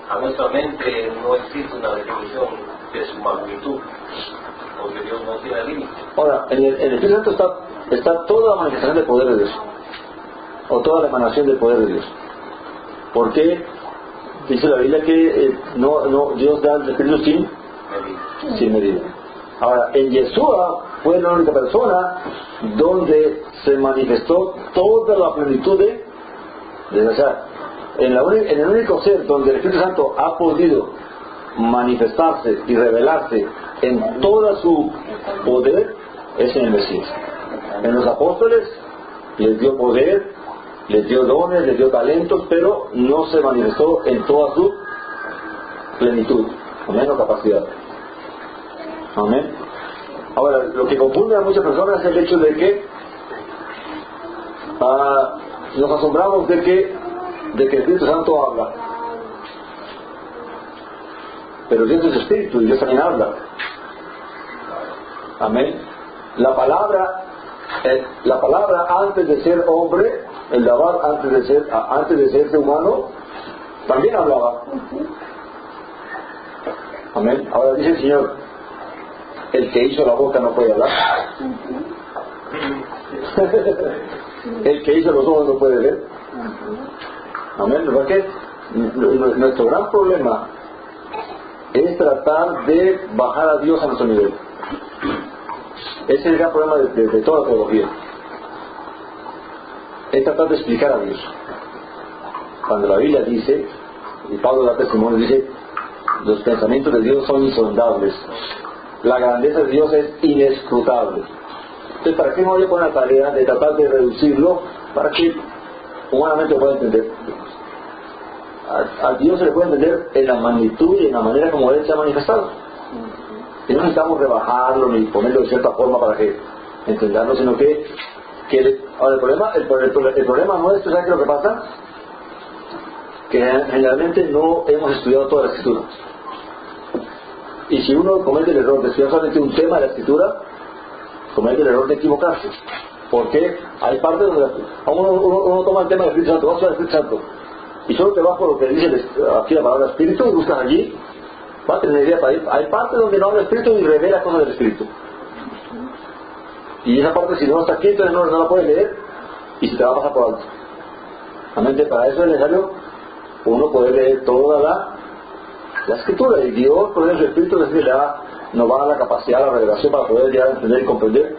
a nuestra mente no existe una definición de su magnitud, porque Dios no tiene límite. Ahora, en el Espíritu Santo está toda la manifestación del poder de Dios, o toda la emanación del poder de Dios. Porque dice la Biblia que Dios da el Espíritu sin medida. Ahora, en Yeshua fue la única persona donde se manifestó toda la plenitud de o sea, en el único ser donde el Espíritu Santo ha podido manifestarse y revelarse en toda su poder es en el Mesías. En los apóstoles les dio poder, les dio dones, les dio talentos, pero no se manifestó en toda su plenitud, amén, o capacidad. Amén. Ahora, lo que confunde a muchas personas es el hecho de que nos asombramos de que el Espíritu Santo habla. Pero Dios es Espíritu y Dios también habla. Amén. La palabra antes de ser hombre, el Dabar antes de ser humano, también hablaba. Amén. Ahora dice el Señor, el que hizo la boca no puede hablar. El que hizo los ojos no puede ver. Amén. ¿Verdad que nuestro gran problema es tratar de bajar a Dios a nuestro nivel? Ese es el gran problema de toda la teología. Es tratar de explicar a Dios. Cuando la Biblia dice, y Pablo da testimonio, dice, los pensamientos de Dios son insondables. La grandeza de Dios es inescrutable. Entonces, ¿para qué me voy a poner la tarea de tratar de reducirlo para que humanamente lo pueda entender? A Dios se le puede entender en la magnitud y en la manera como Él se ha manifestado. Y no necesitamos rebajarlo ni ponerlo de cierta forma para que entenderlo, sino que ahora el problema nuestro, ¿sabes qué es lo que pasa? Que generalmente no hemos estudiado toda la Escritura. Y si uno comete el error de estudiar solamente un tema de la Escritura, comete el error de equivocarse. Porque hay partes donde uno toma el tema del Espíritu Santo, vas al Espíritu Santo, y solo te vas por lo que dice aquí la palabra Espíritu, y buscas allí, vas a tener idea para ir. Hay partes donde no habla Espíritu y revela cosas del Espíritu. Y esa parte, si no está aquí, entonces no la puedes leer y se te va a pasar por alto. Realmente para eso es necesario uno poder leer toda la Escritura, y Dios, por el Espíritu, nos va a dar la capacidad, la revelación para poder llegar a entender y comprender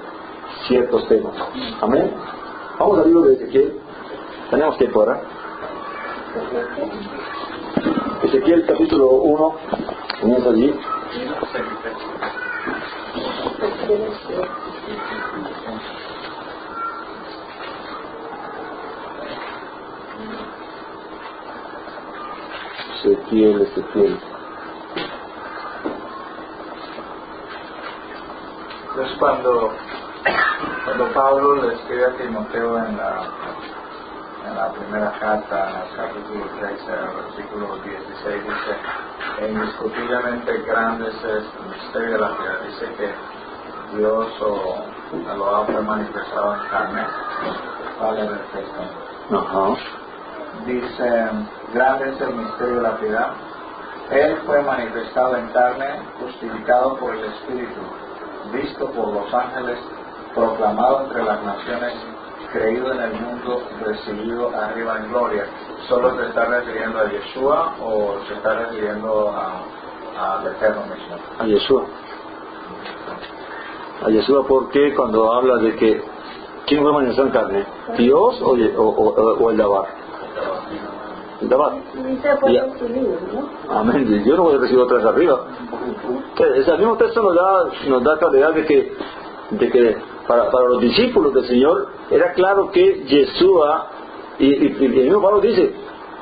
ciertos temas. Amén. Vamos al libro de Ezequiel. Tenemos tiempo ahora. Ezequiel capítulo 1, comienza allí. Ezequiel. Entonces cuando Pablo le escribe a Timoteo en la primera carta, en el capítulo 13, versículo 16, dice, indiscutiblemente grande es el misterio de la piedad. Dice que Dios lo ha manifestado en carne. Vale, el texto. Ajá. Dice, grande es el misterio de la piedad. Él fue manifestado en carne, justificado por el Espíritu, visto por los ángeles, proclamado entre las naciones, creído en el mundo, recibido arriba en gloria. ¿Solo se está refiriendo a Yeshua o se está refiriendo al Eterno mismo? A Yeshua. A Yeshua, porque cuando habla de que ¿quién fue manifestado en carne? ¿Dios o el Dabar? El Dabar. Amén. Yo no voy a recibir otra vez arriba. El mismo texto nos da claridad de que para los discípulos del Señor era claro que Yeshua, y el mismo Pablo dice,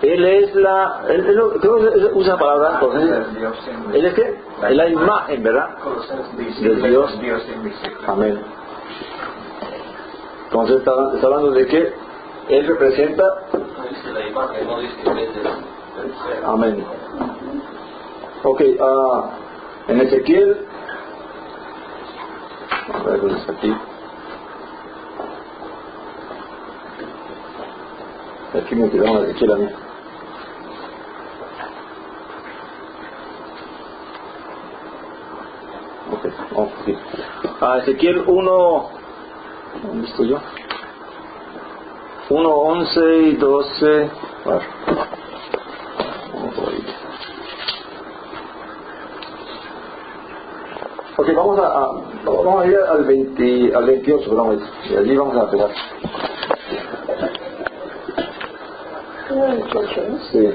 Él es creo que usa la palabra, Él es que es la imagen, ¿verdad? Del Dios. Amén. Entonces está hablando de que Él representa. Dice la imagen, no dice el ser. Amén. Ok, en Ezequiel, a ver dónde está aquí. Aquí me quedamos de Ezequiel a mí. Ok, vamos aquí. Ezequiel 1, ¿dónde estoy yo? 1, 11 y 12. A ver. Ok, vamos a ir al 28, perdón, y allí vamos a empezar. Sí.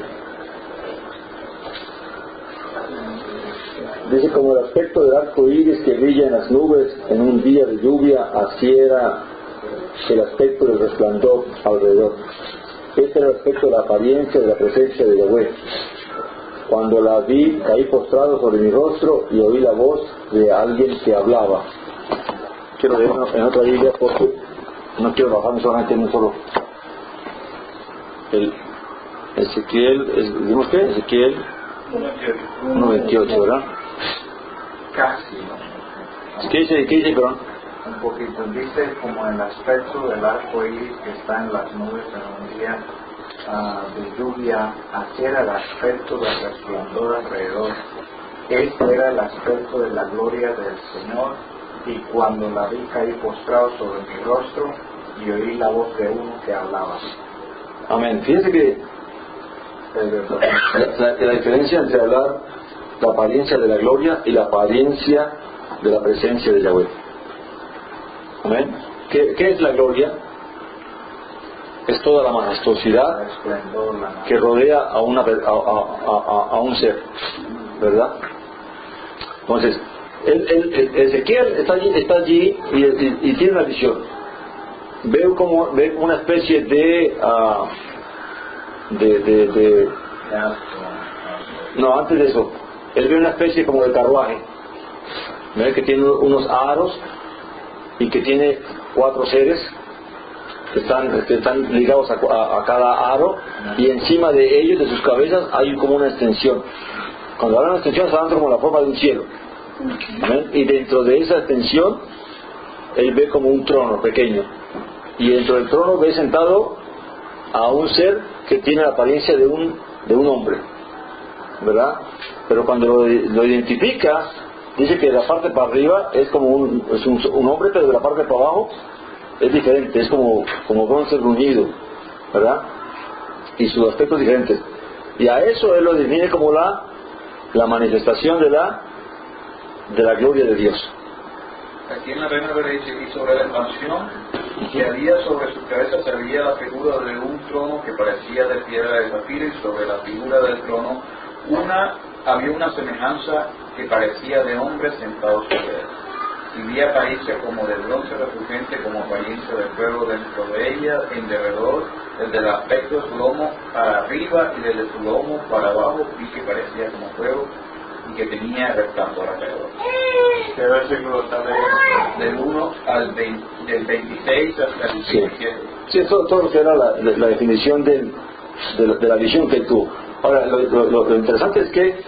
Dice, como el aspecto del arco iris que brilla en las nubes en un día de lluvia, así era el aspecto del resplandor alrededor. Este era el aspecto de la apariencia de la presencia de Yahweh. Cuando la vi, caí postrado sobre mi rostro y oí la voz de alguien que hablaba. Quiero leerlo en otra Biblia porque no quiero bajarme solamente en un solo. El Ezequiel, ¿dijimos qué? Ezequiel 1:28, ¿verdad? Casi. ¿Qué dice, perdón? Un poquito, dice como el aspecto del arco iris que está en las nubes en un día de lluvia, así era el aspecto del resplandor alrededor. Este era el aspecto de la gloria del Señor, y cuando la vi caí postrado sobre mi rostro y oí la voz de uno que hablaba. Amén. Fíjense que la diferencia entre hablar la apariencia de la gloria y la apariencia de la presencia de Yahweh. Amén. ¿Qué es la gloria? Es toda la majestuosidad que rodea a un ser, ¿verdad? Entonces, Ezequiel está allí y tiene una visión. Ve una especie no, antes de eso, él ve una especie como de carruaje, ve que tiene unos aros y que tiene 4 seres que están ligados a cada aro, y encima de ellos, de sus cabezas, hay como una extensión. Cuando hablan de extensión, está dando como la forma de un cielo. ¿Amén? Y dentro de esa extensión, él ve como un trono pequeño, y dentro del trono ve sentado a un ser que tiene la apariencia de un hombre, ¿verdad? Pero cuando lo identifica, dice que de la parte para arriba es como un hombre, pero de la parte para abajo es diferente, es como bronce bruñido, ¿verdad? Y sus aspectos diferentes. Y a eso él lo define como la manifestación de la gloria de Dios. Aquí en la Reina Valera dice, y sobre la expansión que había sobre su cabeza se veía la figura de un trono que parecía de piedra de zafiro, y sobre la figura del trono había una semejanza que parecía de hombre sentado sobre él. Y vi apariencia como de bronce refulgente, como apariencia de fuego dentro de ella, en derredor, desde el aspecto de su lomo para arriba y desde su lomo para abajo, vi que parecía como fuego y que tenía resplandor alrededor. ¿Qué versículo está leyendo? Del 1 al 20, del 26 hasta el 27. Sí, todo lo que era la definición de la visión que él tuvo. Ahora, lo interesante es que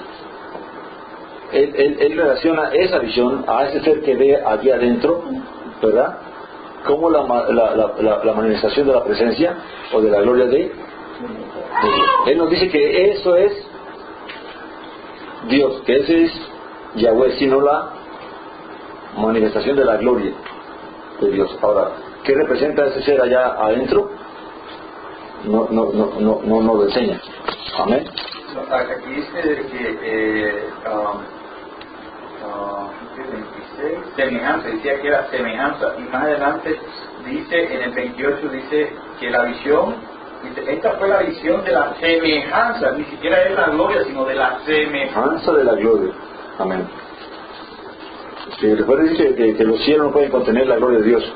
él relaciona esa visión a ese ser que ve allí adentro, ¿verdad? Como la manifestación de la presencia o de la gloria de Dios. Él nos dice que eso es Dios, que ese es Yahweh, sino la manifestación de la gloria de Dios. Ahora, ¿qué representa ese ser allá adentro? No lo enseña. Amén. Aquí dice que semejanza, decía que era semejanza, y más adelante dice, en el 28 dice que la visión, dice, esta fue la visión de la semejanza, ni siquiera es la gloria, sino de la semejanza de la gloria. Amén. Sí, recuerden que los cielos no pueden contener la gloria de Dios.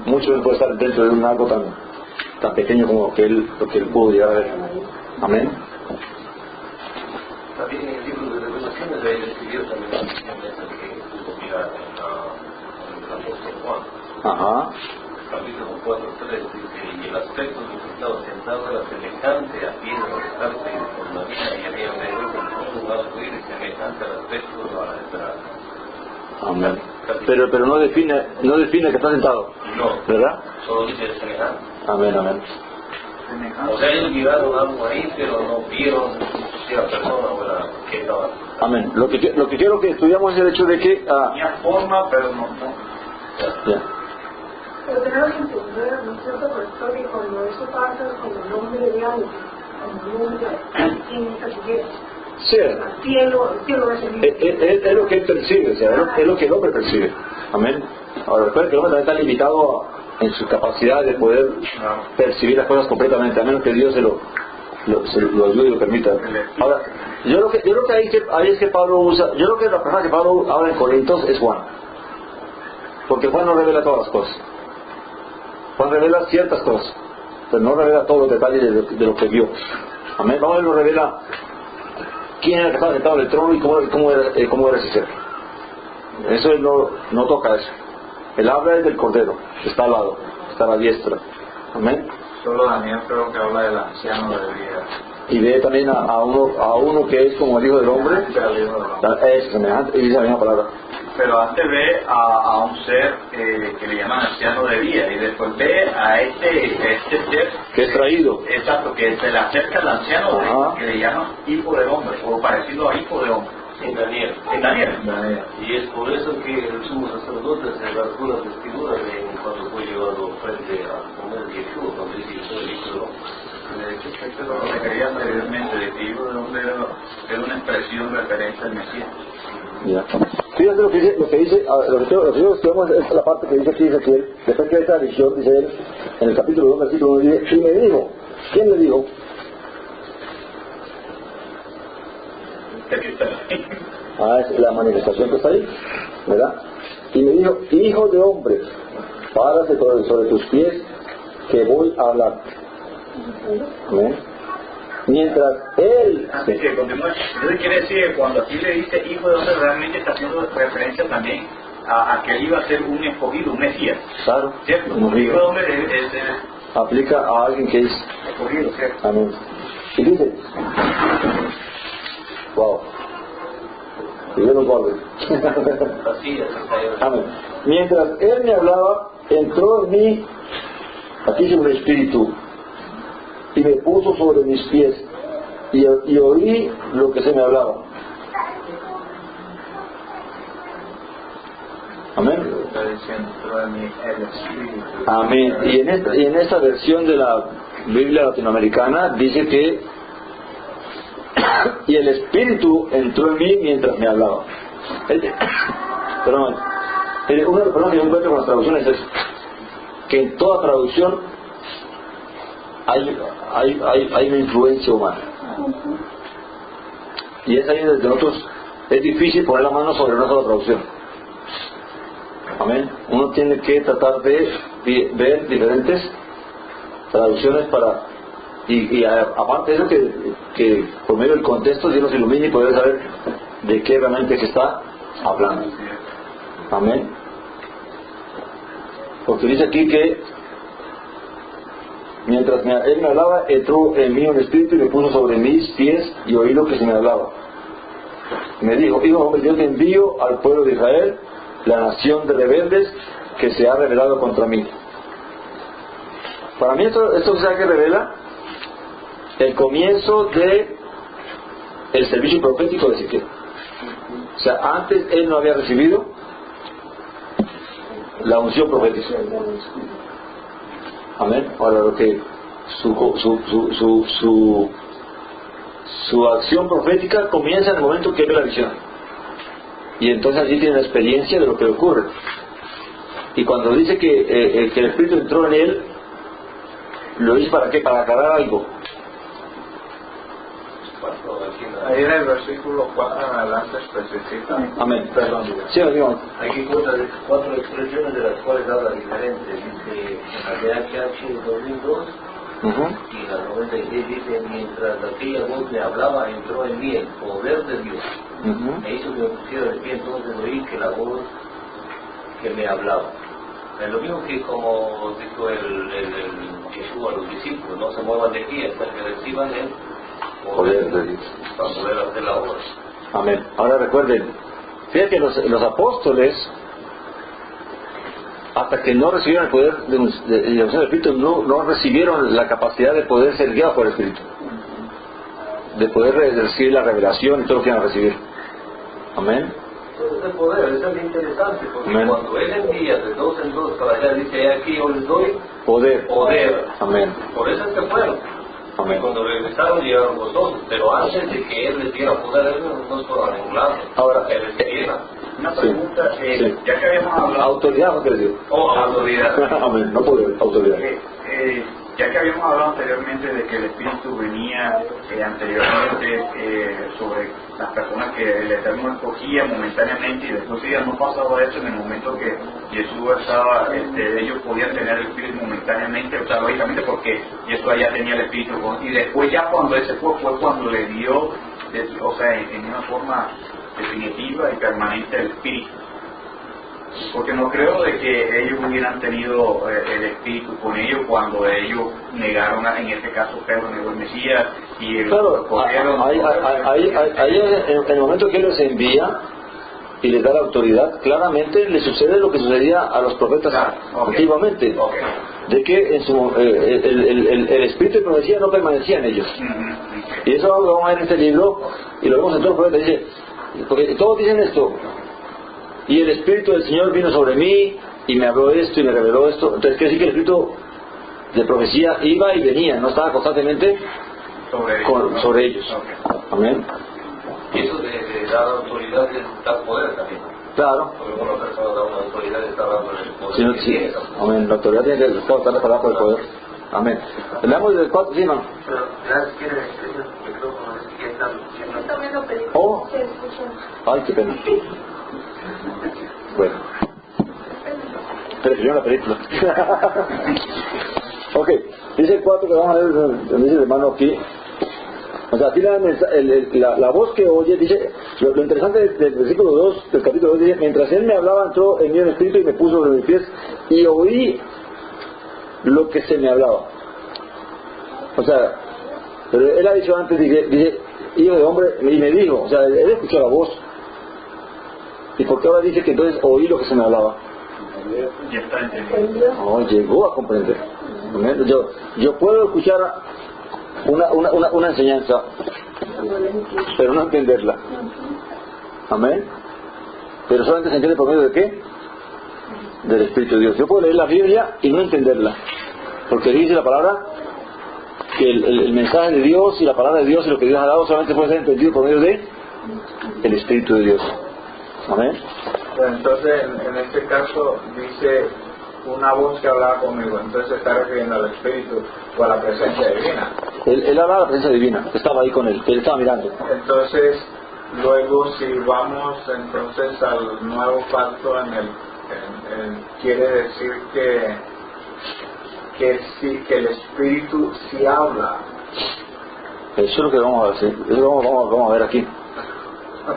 Mucho no puede estar dentro de un algo tan pequeño como lo que él pudo llegar a ver. Amén. También en el libro de Revelaciones de él escribió también la visión de esa que pudo mirar en el apóstol Juan. Ajá. Capítulo 4:3 dice, y el aspecto de que estaba sentado era semejante a piedra de sarte y cornalina, y había alrededor un arco iris semejante al aspecto de la esmeralda. Amén. Pero no define que está sentado. No. ¿Verdad? Solo dice semejante. Amén, amén. O sea, ellos miraron algo ahí, pero no vieron si la persona o la que estaba. Amén. Lo que quiero que estudiamos es el hecho de que tenía forma, pero no. Ya. Pero tenemos que entender, ¿no es cierto, pastor, que cuando eso pasa con el nombre de algo, como el nombre en esa siguiente, sí. el cielo recibe. Es lo que él percibe, o sea, es lo que el hombre percibe. Amén. Ahora, recuerden que el hombre también está limitado en su capacidad de poder percibir las cosas completamente, a menos que Dios se lo ayude y lo permita. Ahora, yo creo que ahí es que Pablo usa, yo creo que la persona que Pablo habla en Corintios es Juan, porque Juan no revela todas las cosas. Juan revela ciertas cosas, pero no revela todos los detalles de lo que vio. Amén. Vamos a ver, lo revela quién era el que estaba sentado en el trono y cómo era ese ser. Eso él no toca eso. Él habla del Cordero, que está al lado, está a la diestra. Amén. Solo Daniel creo que habla del anciano de vida. Y ve también a uno que es como el Hijo del Hombre. Es semejante, y dice la misma palabra. pero antes ve a un ser que le llaman anciano de día, y después ve a este ser que es traído. Exacto, que se le acerca al anciano de día, que le llaman hijo del hombre, o parecido a hijo de hombre. En Daniel. En Daniel. Y es por eso que el sumo sacerdote se rasgó las vestiduras cuando fue llevado frente a comer Yeshua, cuando dice yo soy el hijo del hombre. Esto es lo que se creía anteriormente, de que hijo del hombre era una expresión referente al Mesías. Ya. Fíjate lo que dice, lo que estudiamos es la parte que dice aquí Ezequiel, después que esta visión, dice él, en el capítulo 2, versículo 1, dice, y me dijo, ¿quién le dijo? Es la manifestación que está ahí, ¿verdad? Y me dijo, hijo de hombre, párate sobre tus pies, que voy a hablar. ¿Ven? Mientras él... Así que continúa. Entonces quiere decir que cuando aquí le dice hijo de hombre, realmente está haciendo referencia también a que él iba a ser un escogido, un Mesías. Claro. ¿Cierto? Un hijo de hombre es aplica a alguien que es escogido, ¿cierto? Amén. Y dice, wow, y yo no guardo. Amén. Mientras él me hablaba, entró en mí, aquí dice un espíritu, y me puso sobre mis pies, y oí lo que se me hablaba. Amén. Amén. Y en esta versión de la Biblia latinoamericana dice que y el Espíritu entró en mí mientras me hablaba. Perdón, una persona que yo encuentro con las traducciones es que en toda traducción hay una influencia humana. Y es ahí donde nosotros es difícil poner la mano sobre una sola traducción. Amén. Uno tiene que tratar de ver diferentes traducciones para y aparte de eso que por medio del contexto Dios nos ilumine y poder saber de qué realmente se está hablando. Amén. Porque dice aquí que mientras él me hablaba, entró en mí un espíritu y me puso sobre mis pies y oí lo que se me hablaba. Me dijo, hijo hombre, yo te envío al pueblo de Israel, la nación de rebeldes que se ha rebelado contra mí. Para mí esto sabe que revela el comienzo de el servicio profético de Ezequiel. O sea, antes él no había recibido la unción profética. Amén. Ahora lo que su acción profética comienza en el momento que ve la visión. Y entonces allí tiene la experiencia de lo que ocurre. Y cuando dice que el Espíritu entró en él, lo dice para qué, para aclarar algo. Ahí en el versículo 4 en adelante especifica. Amén. Perdón. Sí, digo. Aquí cuatro expresiones de las cuales habla diferentes. Dice en la DHH 2002 y la 96 dice, mientras aquella voz me hablaba, entró en mí el poder de Dios. Me hizo que me pusiera de pie, entonces oí que la voz que me hablaba. Es lo mismo que como dijo el Jesús a los discípulos, no se muevan de aquí hasta que reciban el poder de Dios para poder hacer la obra. Amén. Ahora recuerden, fíjense que los apóstoles, hasta que no recibieron el poder de la unción del Espíritu, no recibieron la capacidad de poder ser guiados por el Espíritu, de poder recibir la revelación y todo lo que iban a recibir. Amén. Entonces el poder, eso es interesante, porque Amén. cuando Él envía de dos en dos para allá, dice, aquí yo les doy Poder. Amén. Por eso es que fueron. Amén. Cuando regresaron llegaron los dos, pero antes de que Él les diera poder, Él no fueron a ningún lado. Ahora, que les diera. Una pregunta, sí. ya que habíamos hablado... Autoridad, ¿no quiere decir? Autoridad. Amén, no poder, autoridad. Ya que habíamos hablado anteriormente de que el Espíritu venía anteriormente sobre las personas que el Eterno escogía momentáneamente y después ya no pasaba eso en el momento que Jesús estaba, ellos podían tener el Espíritu momentáneamente, o sea, lógicamente porque Jesús ya tenía el Espíritu, y después ya cuando ese fue cuando le dio, o sea, en una forma definitiva y permanente el Espíritu. Porque no creo de que ellos hubieran tenido el Espíritu con ellos cuando ellos negaron, en este caso Pedro negó el Mesías y claro, ahí en el momento que Él los envía, y les da la autoridad, claramente le sucede lo que sucedía a los profetas antiguamente, de que en el espíritu de profecía no permanecía en ellos. Y eso lo vamos a ver en este libro, y lo vemos en todos los profetas, dice, porque todos dicen esto, y el espíritu del Señor vino sobre mí, y me habló esto, y me reveló esto. Entonces quiere decir que el espíritu de profecía iba y venía, no estaba constantemente sobre ellos. Amén. Y eso de dar autoridad es dar poder también. Claro. Porque una persona da una autoridad y está dando el poder. Sí, sí. Amén. La autoridad tiene que estar preparada por el poder. Amén. Leamos del 4, sí, hermano. Pero gracias, quiere decir el micrófono, es que están... Oh. Ay, qué pena. Bueno. Prefirió la película. Ok. Dice el 4 que vamos a ver, dice el hermano aquí. O sea, aquí la voz que oye, dice, lo interesante del versículo 2, del capítulo 2, dice, mientras él me hablaba, entró en mí el espíritu y me puso sobre mis pies, y oí lo que se me hablaba. O sea, pero él ha dicho antes, dice, hijo de hombre, y me dijo, o sea, él escuchó la voz. ¿Y por qué ahora dice que entonces oí lo que se me hablaba? Ya está entendiendo. No, llegó a comprender. Yo puedo escuchar una enseñanza, pero no entenderla. Amén. Pero solamente se entiende por medio de ¿qué? Del Espíritu de Dios. Yo puedo leer la Biblia y no entenderla, porque dice la palabra que el mensaje de Dios y la palabra de Dios y lo que Dios ha dado solamente puede ser entendido por medio de el Espíritu de Dios. Amén. Bueno, entonces en este caso dice una voz que hablaba conmigo, entonces se está refiriendo al Espíritu o a la presencia divina. Él hablaba de la presencia divina, estaba ahí con él, él estaba mirando. Entonces, luego si vamos entonces al nuevo pacto, quiere decir que el Espíritu sí habla. Eso es lo que vamos a decir, eso vamos a ver aquí.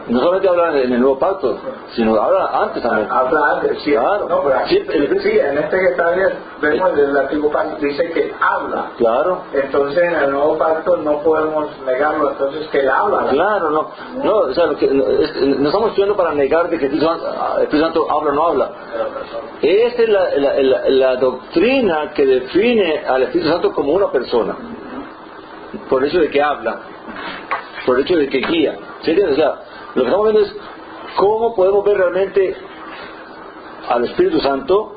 No solamente habla en el nuevo pacto, sino habla antes también. Habla antes, sí. Claro. No, pero aquí, sí, en este que está bien, vemos el antiguo pacto, dice que habla. Claro. Entonces en el nuevo pacto no podemos negarlo, entonces que él habla. Claro, no, o sea, no estamos estudiando para negar de que el Espíritu Santo habla o no habla. Esta es la doctrina que define al Espíritu Santo como una persona, por el hecho de que habla, por el hecho de que guía. ¿Sí entiendes? O sea, lo que estamos viendo es cómo podemos ver realmente al Espíritu Santo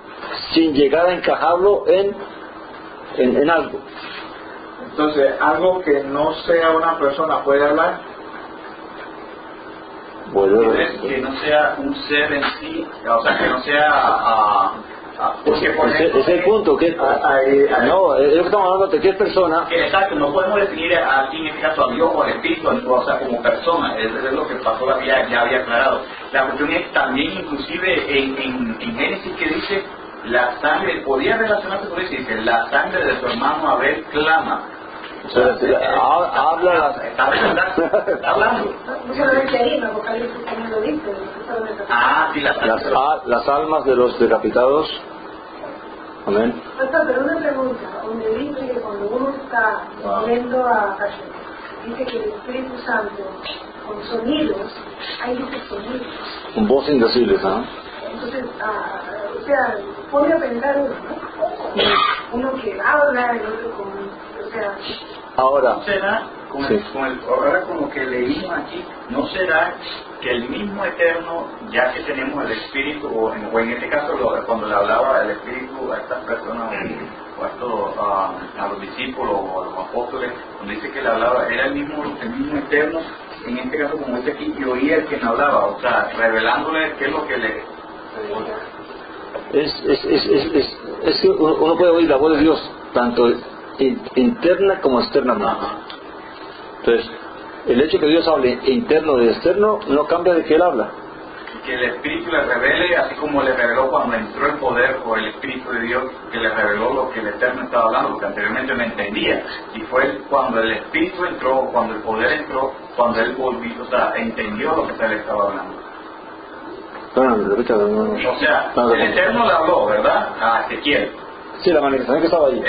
sin llegar a encajarlo en algo. Entonces, algo que no sea una persona puede hablar. Bueno, Que no sea un ser en sí, o sea, que no sea... porque por ejemplo, ese es el punto, que no, es lo que estamos hablando de que es persona. Exacto, no podemos definir aquí en este caso a Dios o al Espíritu, o sea, como persona, es lo que pasó ya había aclarado. La cuestión es también inclusive en Génesis que dice, la sangre, podía relacionarse con eso, dice, la sangre de su hermano Abel clama. O sea, habla está hablando. No solamente ahí, en Apocalipsis también lo dice. Sí, las almas de los decapitados. Amén. Pero una pregunta, donde dice que cuando uno está yendo a Hashem, dice que el Espíritu Santo, con sonidos, hay dice sonidos. Con voces indecibles, ¿ah? Entonces, o sea, podría pensar uno, ¿no? Uno que habla y otro con, o sea... Ahora, ¿será, ahora con lo que leímos aquí, no será que el mismo Eterno, ya que tenemos el Espíritu, o en este caso cuando le hablaba el Espíritu a estas personas, o a los discípulos o a los apóstoles, donde dice que le hablaba, era el mismo Eterno, en este caso como dice aquí, y oía el que me hablaba, o sea, revelándole qué es lo que le... es que uno puede oír la voz de Dios, tanto interna como externamente. Entonces, el hecho que Dios hable interno y externo no cambia de que Él habla. Que el Espíritu le revele, así como le reveló cuando entró el poder por el Espíritu de Dios, que le reveló lo que el Eterno estaba hablando, porque anteriormente no entendía. Y fue cuando el Espíritu entró, cuando el poder entró, cuando él volvió, o sea, entendió lo que él estaba hablando. O sea, el Eterno le habló, ¿verdad? A Ezequiel. Sí, la manifestación que estaba ahí.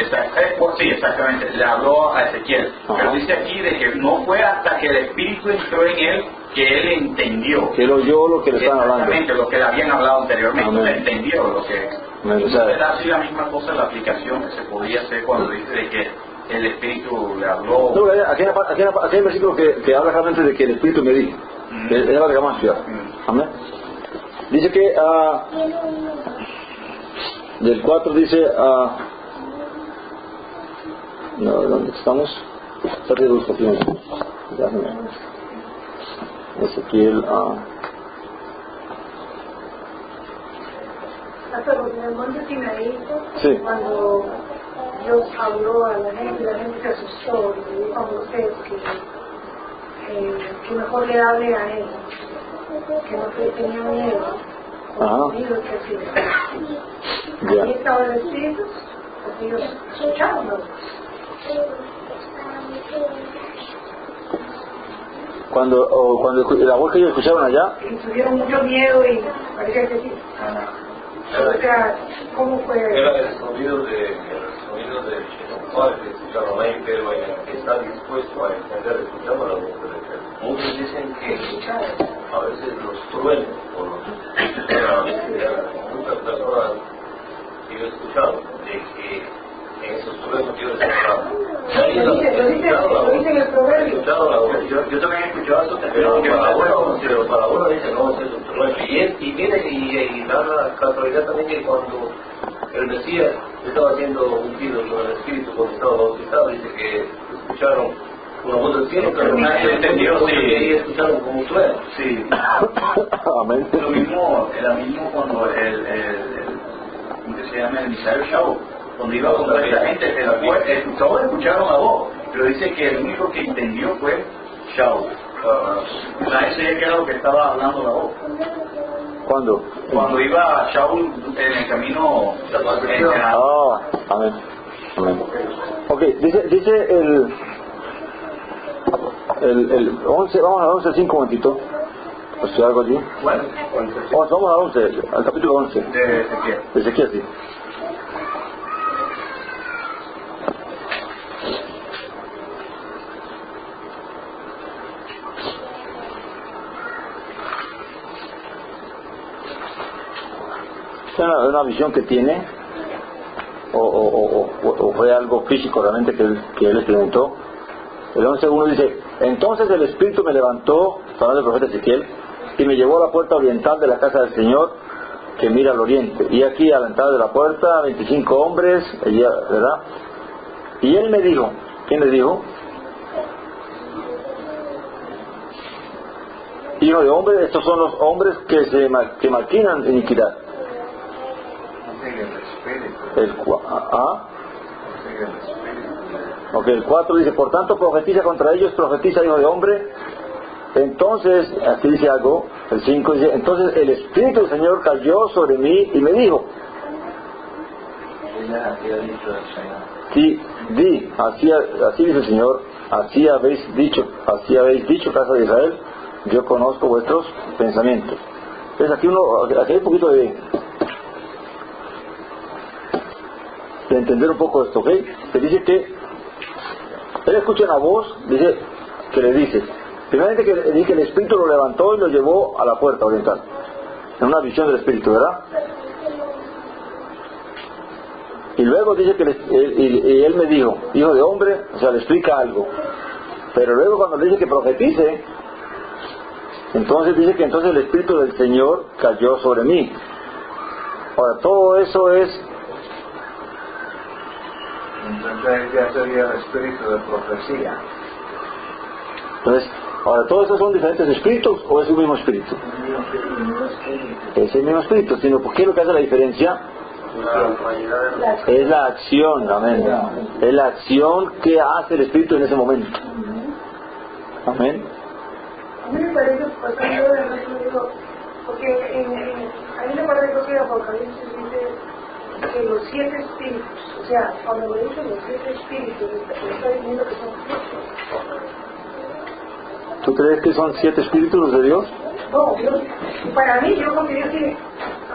Sí, exactamente, le habló a Ezequiel. Pero dice aquí de que no fue hasta que el Espíritu entró en él que él entendió. Que él oyó lo que le estaban hablando. Exactamente, lo que le habían hablado anteriormente. Amén. Él entendió lo que... Amén, o sea, era así la misma cosa la aplicación que se podía hacer cuando dice de que el Espíritu le habló. no, aquí hay un versículo que habla realmente de que el Espíritu me dijo. Es la que más ciudad. Amén. Dice que del 4 dice no, ¿dónde estamos? Ezequiel en el monte Sinaí, sí. cuando Dios habló a la gente se asustó y le dijo a Moisés que mejor le hable a él, que no tenía miedo, miedo que así. Ahí estaba el Espíritu, porque ellos escucharon, ¿no? Cuando la voz que ellos escucharon allá, y tuvieron mucho miedo y parecía que sí. O sea, ¿cómo fue? Era el sonido de un padre que escucharon ahí, pero que está dispuesto a entender, escuchamos la voz de Dios. Muchos dicen que a veces los truenos o muchas personas que yo he escuchado de que en esos truenos Dios está hablando. Lo dice en el proverbio. Yo también he escuchado eso, pero para uno dice no, es un trueno. Y da la casualidad también que cuando el Mesías estaba haciendo un tiro con el Espíritu cuando estaba bautizado, dice que escucharon una voz del cielo, pero nadie entendió, y escucharon como un trueno. Sí. amén. Lo mismo, era mismo cuando ¿cómo que se llama? El Misael Shaul, cuando iba con toda esta gente, todos escucharon la voz, pero dice que el único que entendió fue Shaul. Nadie sabía que era lo que estaba hablando la voz. ¿Cuándo? Cuando iba Shaul en el camino. Amén. Amén. Ok, dice el 11, vamos al 11, 5 momentito. ¿O sea, algo allí? Bueno, vamos al 11, al capítulo 11. De Ezequiel. De Ezequiel, sí. Una visión que tiene o fue algo físico realmente que él experimentó. El 11.1 dice: entonces el Espíritu me levantó, hablando del profeta Ezequiel, y me llevó a la puerta oriental de la casa del Señor que mira al oriente, y aquí a la entrada de la puerta 25 hombres, ¿verdad? Y él me dijo, ¿quién le dijo? Hijo de hombre, estos son los hombres que maquinan iniquidad. El 4 dice: por tanto profetiza contra ellos, profetiza, hijo de hombre. Entonces, aquí dice algo. El 5 dice: entonces el Espíritu del Señor cayó sobre mí y me dijo: así dice el Señor, así habéis dicho, casa de Israel, yo conozco vuestros pensamientos. Entonces aquí hay un poquito de entender un poco esto, ¿ok? Se dice que él escucha una voz, dice que le dice, primeramente que el Espíritu lo levantó y lo llevó a la puerta oriental, en una visión del Espíritu, ¿verdad? Y luego dice que él me dijo, hijo de hombre, o sea, le explica algo, pero luego cuando le dice que profetice, entonces dice que entonces el Espíritu del Señor cayó sobre mí. Ahora, todo eso es... Entonces ya sería el espíritu de profecía. Entonces, ahora, ¿todos esos son diferentes espíritus o es un mismo espíritu? Es el mismo espíritu, sino ¿por qué lo que hace la diferencia? Es la acción, amén. Es la acción que hace el espíritu en ese momento. Amén. A mí me parece, pasando de lo digo, porque a mí me parece que Apocalipsis dice que los 7 espíritus, o sea, cuando me dicen los 7 espíritus, me está diciendo que son 7. ¿Tú crees que son 7 espíritus los de Dios? No, para mí, yo creo que Dios tiene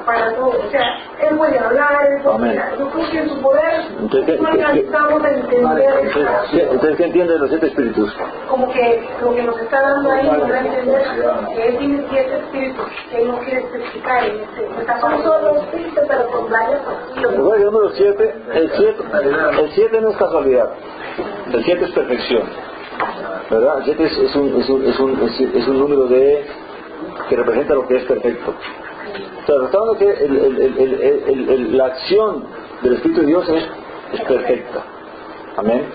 para todo. O sea, Él puede hablar, Él puede hablar. Yo creo que en su poder no alcanzamos a entender eso. Entonces, ¿qué entiende de los 7 espíritus? Como que lo que nos está dando ahí nos da a entender que Él tiene 7 espíritus, que Él no quiere especificar en esta parte. Son solo espíritus, pero con varios opciones. Bueno, el número 7, el 7 no es casualidad, el 7 es perfección, ¿verdad? El 7 es un número que representa lo que es perfecto. O sea, notando que la acción del Espíritu de Dios es perfecta. Amén.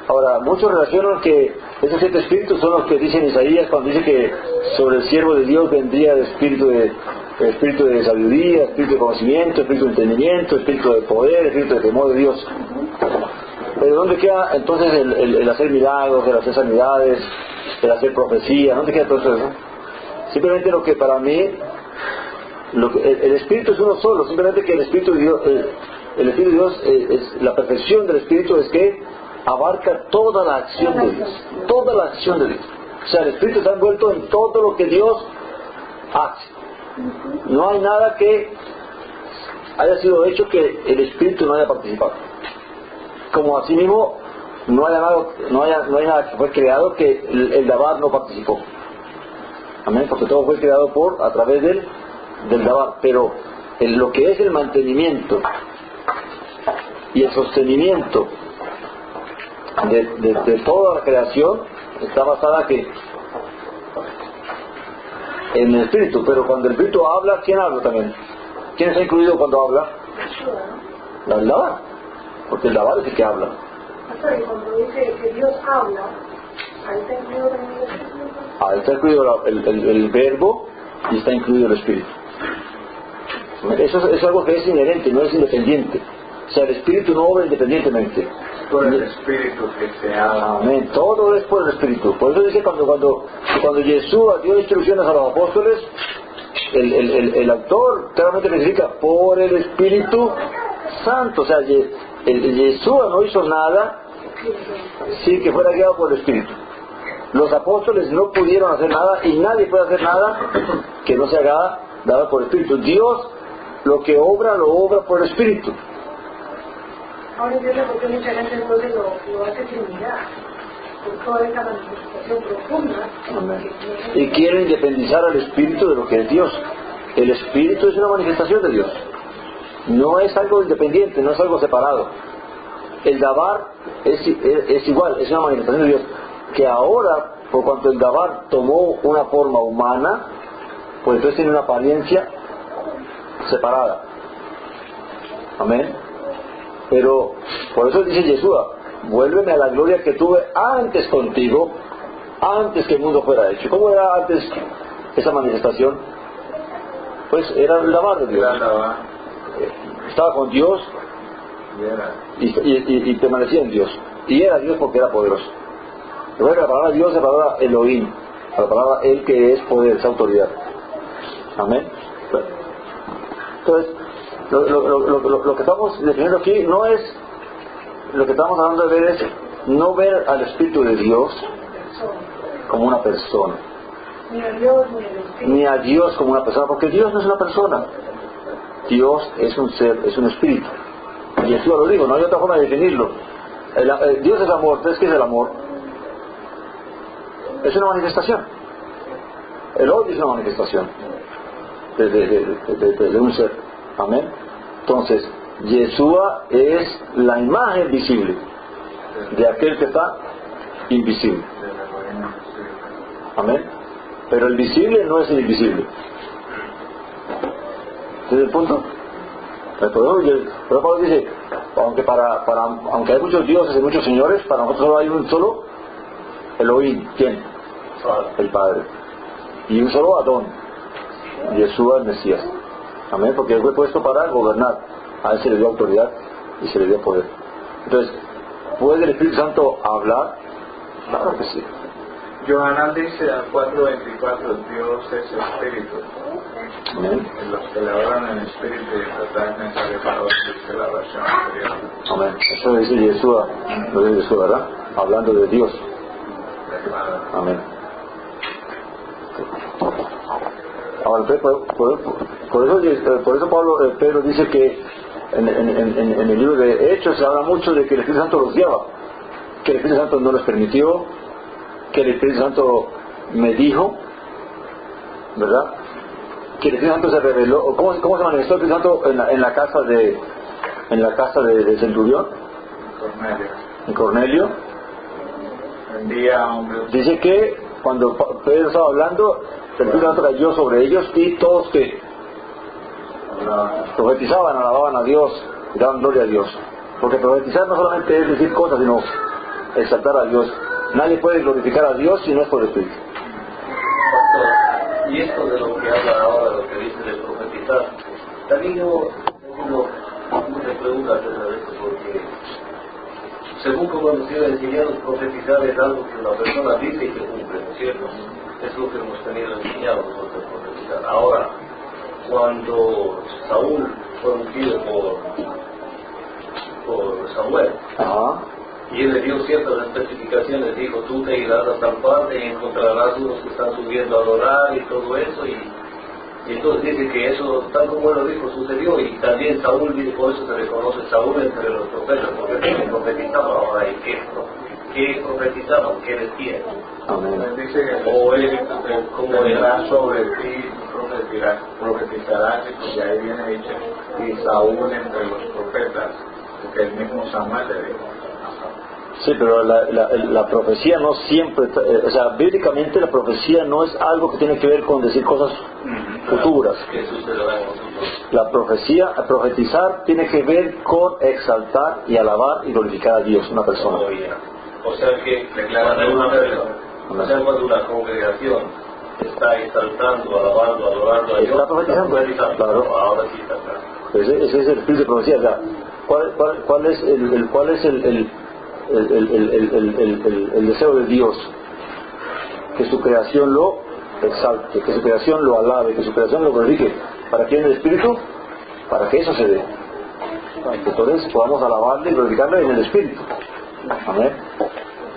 Ahora, muchos relacionan que esos 7 espíritus son los que dicen Isaías cuando dice que sobre el siervo de Dios vendría el espíritu de sabiduría, espíritu de conocimiento, espíritu de entendimiento, espíritu de poder, espíritu de temor de Dios. Pero ¿dónde queda entonces el hacer milagros, el hacer sanidades, el hacer profecía? ¿Dónde queda todo eso? Simplemente lo que para mí, el Espíritu es uno solo, simplemente que el Espíritu de Dios, el Espíritu de Dios es la perfección del Espíritu, es que abarca toda la acción de Dios, toda la acción de Dios. O sea, el Espíritu está envuelto en todo lo que Dios hace. No hay nada que haya sido hecho que el Espíritu no haya participado. Como así mismo no hay nada que fue creado que el Dabar no participó. Amén, porque todo fue creado a través del Dabar. Pero lo que es el mantenimiento y el sostenimiento de toda la creación está basada en el Espíritu. Pero cuando el Espíritu habla, ¿quién habla también? ¿Quién está incluido cuando habla? El Dabar, porque el Dabar es el que habla. Cuando dice que Dios habla, ahí está incluido también el Espíritu. Ahí está incluido el verbo y está incluido el Espíritu. Eso es algo que es inherente, no es independiente. O sea, el Espíritu no obra independientemente. Por el Espíritu que se habla. Amén. Todo es por el Espíritu. Por eso dice cuando Jesús dio instrucciones a los apóstoles, el autor claramente le explica por el Espíritu Santo. O sea, Jesús no hizo nada sin que fuera guiado por el Espíritu. Los apóstoles no pudieron hacer nada y nadie puede hacer nada que no se haga dado por el Espíritu. Dios lo que obra, lo obra por el Espíritu. Ahora entiendo por qué mucha gente entonces lo hace sin mirar, por toda esta manifestación profunda. Y quiere independizar al Espíritu de lo que es Dios. El Espíritu es una manifestación de Dios. No es algo independiente, no es algo separado. El Dabar es igual, es una manifestación de Dios. Que ahora, por cuanto el Dabar tomó una forma humana, pues entonces tiene una apariencia separada. Amén. Pero por eso dice Yeshua, vuélveme a la gloria que tuve antes contigo, antes que el mundo fuera hecho. ¿Cómo era antes esa manifestación? Pues era el Dabar de Dios. Estaba con Dios y permanecía en Dios. Y era Dios porque era poderoso. Recuerda que la palabra Dios es la palabra Elohim, la palabra El que es poder, es autoridad. Amén. Entonces, lo que estamos definiendo aquí no es, lo que estamos hablando de ver es no ver al Espíritu de Dios como una persona, ni a Dios como una persona, porque Dios no es una persona. Dios es un ser, es un espíritu. Y Jesús lo dijo, no hay otra forma de definirlo. Dios es amor. ¿Entonces qué es el amor? Es una manifestación. El odio es una manifestación de un ser. Amén. Entonces, Yeshua es la imagen visible de aquel que está invisible. Amén. Pero el visible no es el invisible. ¿Ese es el punto? Pero Pablo dice, aunque hay muchos dioses y muchos señores, para nosotros solo hay un solo Elohim. ¿Quién? El Padre. Y un solo Adón. Yeshua el Mesías. Amén, porque él fue puesto para gobernar. A él se le dio autoridad y se le dio poder. Entonces, ¿puede el Espíritu Santo hablar? Claro que sí. Yohanan dice al 4:24, Dios es Espíritu. Amén. Los que le hablan en Espíritu y en verdad es necesario dice la versión anterior. Amén. Eso dice Yeshua, lo dice Yeshua, ¿verdad? Hablando de Dios. Amén. Ahora, Por eso Pedro dice que en el libro de Hechos se habla mucho de que el Espíritu Santo los guiaba, que el Espíritu Santo no los permitió, que el Espíritu Santo me dijo, ¿verdad? Que el Espíritu Santo se reveló. ¿Cómo se manifestó el Espíritu Santo en la casa de Centurión? En Cornelio. Dice que cuando Pedro estaba hablando, el Espíritu Santo cayó sobre ellos y todos que profetizaban, alababan a Dios y daban gloria a Dios. Porque profetizar no solamente es decir cosas, sino exaltar a Dios. Nadie puede glorificar a Dios si no es por el Espíritu. Y esto de lo que habla ahora, lo que dice de profetizar, también yo tengo muchas preguntas acerca de esto, porque según como nos sido enseñado, profetizar es algo que una persona dice y que cumple, ¿no es cierto? Es lo que hemos tenido enseñado nosotros, profetizar. Ahora, cuando Saúl fue ungido por Samuel, y él le dio ciertas especificaciones, dijo, tú te irás a tal parte y encontrarás unos que están subiendo a adorar y todo eso, y entonces dice que eso, tal como él lo dijo, sucedió, y también Saúl, dice, por eso se reconoce Saúl entre los profetas, porque él profetizaba. Ahora, ¿y qué profetizaban? ¿Qué decían? O él, como vendrá sobre ti, profetizarás, y ahí viene dicho, y Saúl entre los profetas, porque el mismo Samuel le dijo. Sí, pero la profecía no siempre, o sea, bíblicamente la profecía no es algo que tiene que ver con decir cosas futuras. La profecía, profetizar, tiene que ver con exaltar y alabar y glorificar a Dios, una persona. O sea que cuando una congregación está exaltando, alabando, adorando a Dios, está profetizando, claro. Ahora sí está claro. Ese es el espíritu de profecía. O sea, ¿cuál es el deseo de Dios? Que su creación lo exalte, que su creación lo alabe, que su creación lo glorifique. ¿Para quién el espíritu? Para que eso se dé. Entonces podamos alabarle y glorificarle en el espíritu. Amén.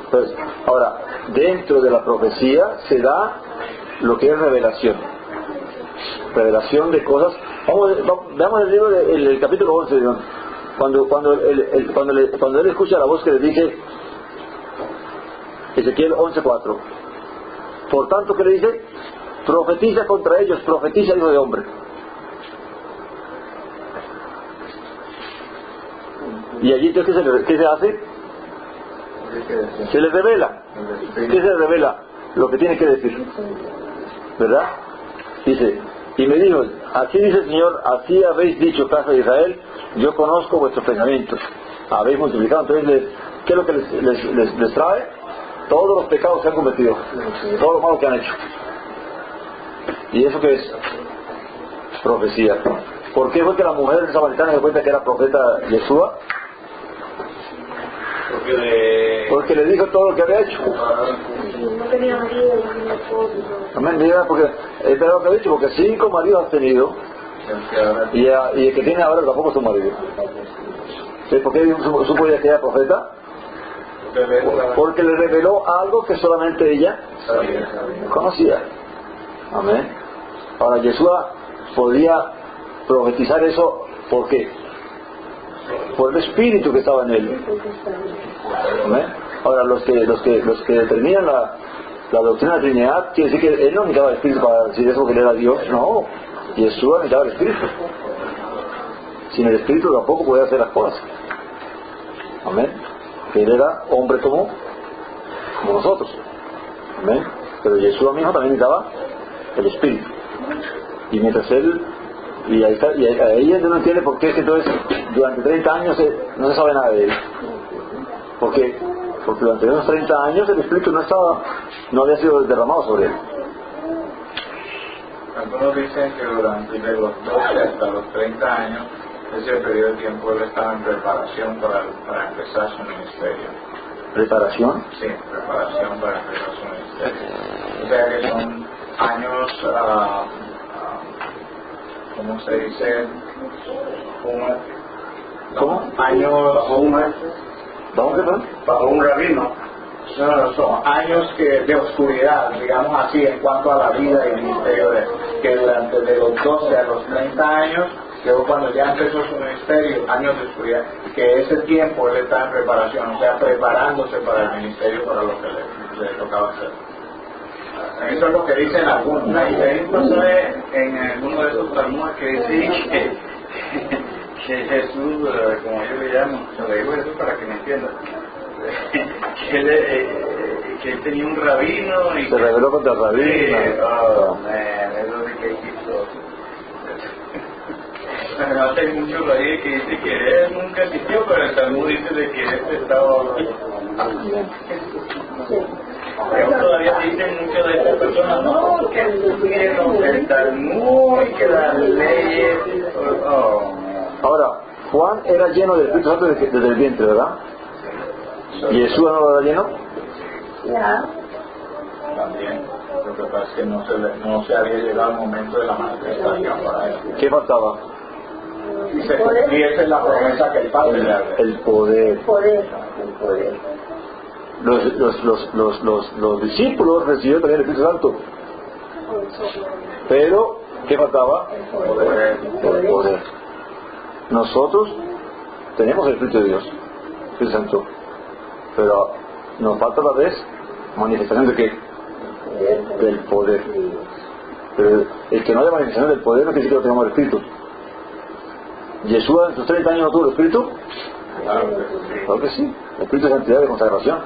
Entonces, ahora, dentro de la profecía se da lo que es revelación. Revelación de cosas. Veamos el libro del capítulo 11. Cuando él escucha la voz que le dice, Ezequiel 11:4, por tanto, ¿qué le dice? Profetiza contra ellos, profetiza, hijo de hombre. Y allí entonces, ¿qué se hace? Se les revela. ¿Qué se revela? Lo que tiene que decir, ¿verdad? Dice, y me dijo, así dice el Señor, así habéis dicho, casa de Israel, yo conozco vuestros pensamientos, habéis multiplicado. Entonces, ¿qué es lo que les trae? Todos los pecados que han cometido, todo lo malo que han hecho. ¿Y eso qué es? Profecía. ¿Por qué fue que la mujer samaritana se dio cuenta que era profeta Yeshua? Porque le dijo todo lo que había hecho. No tenía marido, no tenía esposo. Amén, mira, porque es verdad lo que ha dicho, porque 5 maridos has tenido y el que tiene ahora tampoco es tu marido. ¿Sí? ¿Por qué supo ella que era profeta? Porque le reveló algo que solamente ella conocía. Amén. Ahora Yeshua podía profetizar eso, ¿por qué? Por el espíritu que estaba en él. ¿Amén? Ahora los que determinan la doctrina de la Trinidad, quiere decir que él no necesitaba el espíritu para decir eso, que él era Dios. No, Yeshua necesitaba el espíritu. Sin el espíritu tampoco podía hacer las cosas. Amén. Que él era hombre como nosotros. Amén. Pero Yeshua mismo también necesitaba el espíritu. Y mientras él, y ahí está, y ahí él no entiende por qué es que entonces durante 30 años no se sabe nada de él. ¿Por qué? Porque durante esos 30 años el espíritu no había sido derramado sobre él. Algunos dicen que durante de los 12 hasta los 30 años, ese periodo de tiempo él estaba en preparación para empezar su ministerio. ¿Preparación? Sí, preparación para empezar su ministerio. O sea que son años, ¿cómo se dice? ¿Cómo? Años, ¿Vamos a ver? bajo un rabino. No, son años de oscuridad, digamos así, en cuanto a la vida y el ministerio de él, que durante de los 12 a los 30 años, luego cuando ya empezó su ministerio, años de oscuridad, que ese tiempo él está en preparación, o sea, preparándose para el ministerio, para lo que le tocaba hacer. Eso es lo que dicen algunos. Y ahí entonces en alguno de esos talmudes que dice que Jesús, como yo le llamo, se le digo Jesús para que me entiendan, que él tenía un rabino y se rebeló contra el rabino. eso sí que hizo. Además hay muchos raíces que dicen que él nunca existió, pero el Talmud dice de que él estaba pero todavía dicen muchas de estas personas, no, que el Talmud y que las leyes. Ahora, Juan era lleno del Espíritu Santo desde el vientre, ¿verdad? ¿Y Jesús no lo era lleno? Ya. También, lo que pasa es que no se había llegado el momento de la manifestación para él. ¿Qué faltaba? Y esa es la promesa que el Padre le hace. El poder. El poder. Los discípulos recibieron también el Espíritu Santo. Pero, ¿qué faltaba? El poder. Nosotros tenemos el Espíritu de Dios, el Espíritu Santo. Pero nos falta a la vez manifestación de qué? Del poder. Pero el que no haya manifestación del poder no quiere decir que no tengamos el Espíritu. ¿Yeshua en sus 30 años no tuvo el Espíritu? Claro que sí. El Espíritu de santidad y de consagración.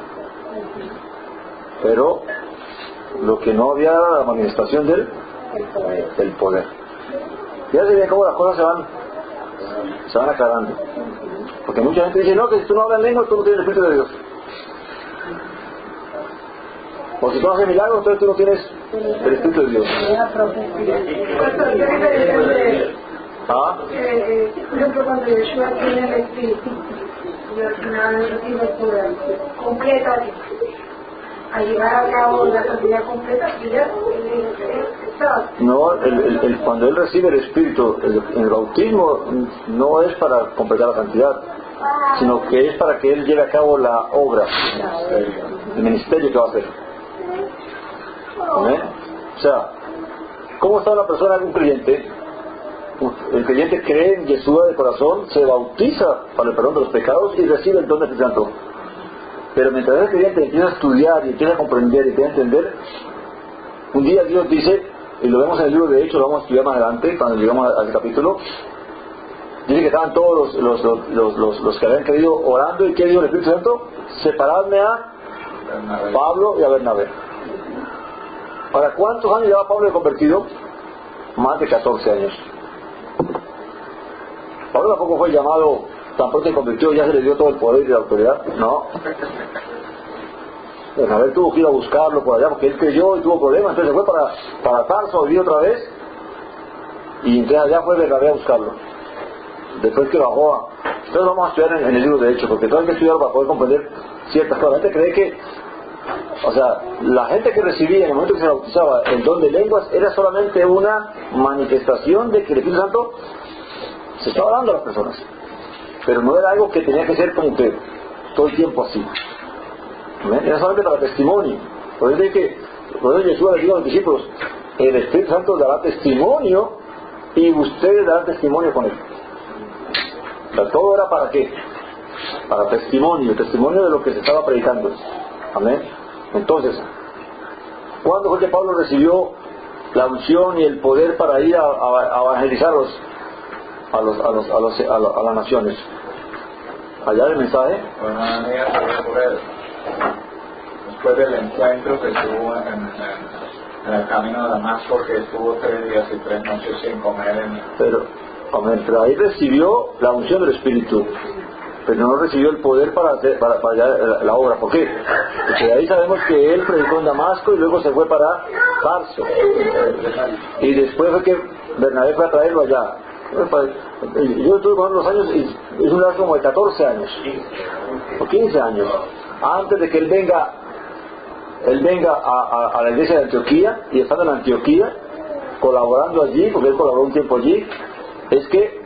Pero lo que no había la manifestación del el poder. Ya se ve cómo las cosas se van aclarando. Porque mucha gente dice, no, que si tú no hablas lengua, tú no tienes el Espíritu de Dios. O si tú no haces milagros, entonces tú no tienes el Espíritu de Dios. ¿Ah? Por ejemplo, cuando Yeshua tiene el Espíritu y al final no tiene el poder completo, a llevar a cabo la santidad completa, y ya está. No, cuando él recibe el Espíritu, el bautismo no es para completar la santidad, sino que es para que él lleve a cabo la obra, el ministerio que va a hacer. ¿Amén? O sea, ¿cómo está una persona, un creyente? El creyente cree en Yeshua de corazón, se bautiza para el perdón de los pecados y recibe el don del Espíritu Santo. Pero mientras el creyente empieza a estudiar y empieza a comprender y empieza a entender, un día Dios dice, y lo vemos en el libro de Hechos, lo vamos a estudiar más adelante cuando lleguemos al capítulo, dice que estaban todos los que habían creído orando, y ¿qué dijo el Espíritu Santo? Separadme a Pablo y a Bernabé. ¿Para cuántos años lleva Pablo de convertido? Más de 14 años. Pablo tampoco fue llamado, tan pronto se convirtió, ya se le dio todo el poder y la autoridad. No. Bernabé tuvo que ir a buscarlo por allá porque él creyó y tuvo problemas, entonces se fue para Tarso, vivió otra vez, y entonces allá fue Bernabé a buscarlo. Después que bajó a... Entonces vamos a estudiar en el libro de Hechos, porque todo hay que estudiarlo para poder comprender ciertas cosas. La gente cree que, o sea, la gente que recibía en el momento que se bautizaba el don de lenguas era solamente una manifestación de que el Espíritu Santo se estaba dando a las personas, pero no era algo que tenía que ser como que todo el tiempo así. Era solamente para testimonio. Por eso es que Jesús le dijo a los discípulos, el Espíritu Santo dará testimonio y ustedes darán testimonio con él. O sea, todo era para qué? Para testimonio de lo que se estaba predicando. Amén. Entonces, ¿cuándo fue que Pablo recibió la unción y el poder para ir a evangelizar a las naciones? Allá del mensaje. Después del encuentro que tuvo en el camino de Damasco, que estuvo 3 días y 3 noches sin comer. Pero ahí recibió la unción del Espíritu, pero no recibió el poder para hacer la obra. ¿Por qué? Porque ahí sabemos que él predicó en Damasco y luego se fue para Tarso, y después fue que Bernabé fue a traerlo allá. Yo estuve con los años y es un lapso como de 14 años o 15 años antes de que él venga a la iglesia de Antioquía, y estando en Antioquía colaborando allí, porque él colaboró un tiempo allí, es que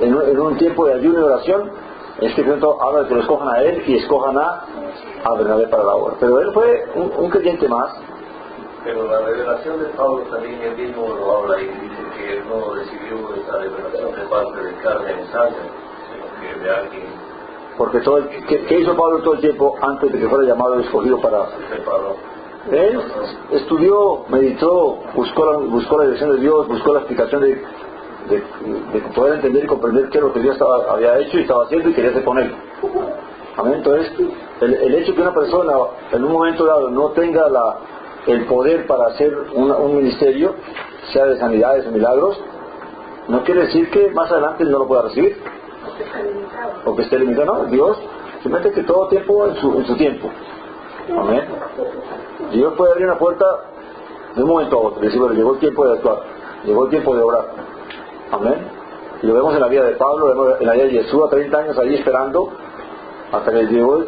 en un tiempo de ayuno y oración Este punto habla de que lo escojan a él y escojan a Bernabé para la obra. Pero él fue un creyente más. Pero la revelación de Pablo también él mismo lo habla y dice que él no recibió esa revelación de parte de carne y sangre, sino que de alguien. Porque ¿qué hizo Pablo todo el tiempo antes de que fuera llamado y escogido para... Él estudió, meditó, buscó la dirección de Dios, buscó la explicación de poder entender y comprender qué es lo que Dios había hecho y estaba haciendo y quería hacer con él. Amén. Entonces, el hecho que una persona en un momento dado no tenga el poder para hacer un ministerio, sea de sanidades o milagros, no quiere decir que más adelante no lo pueda recibir. O que esté limitado, no. Dios simplemente que todo tiempo en su tiempo. Amén. Dios puede abrir una puerta de un momento a otro y decir, bueno, llegó el tiempo de actuar, llegó el tiempo de obrar. Amén. Y lo vemos en la vida de Pablo, lo vemos en la vida de Jesús, a 30 años ahí esperando hasta que llegó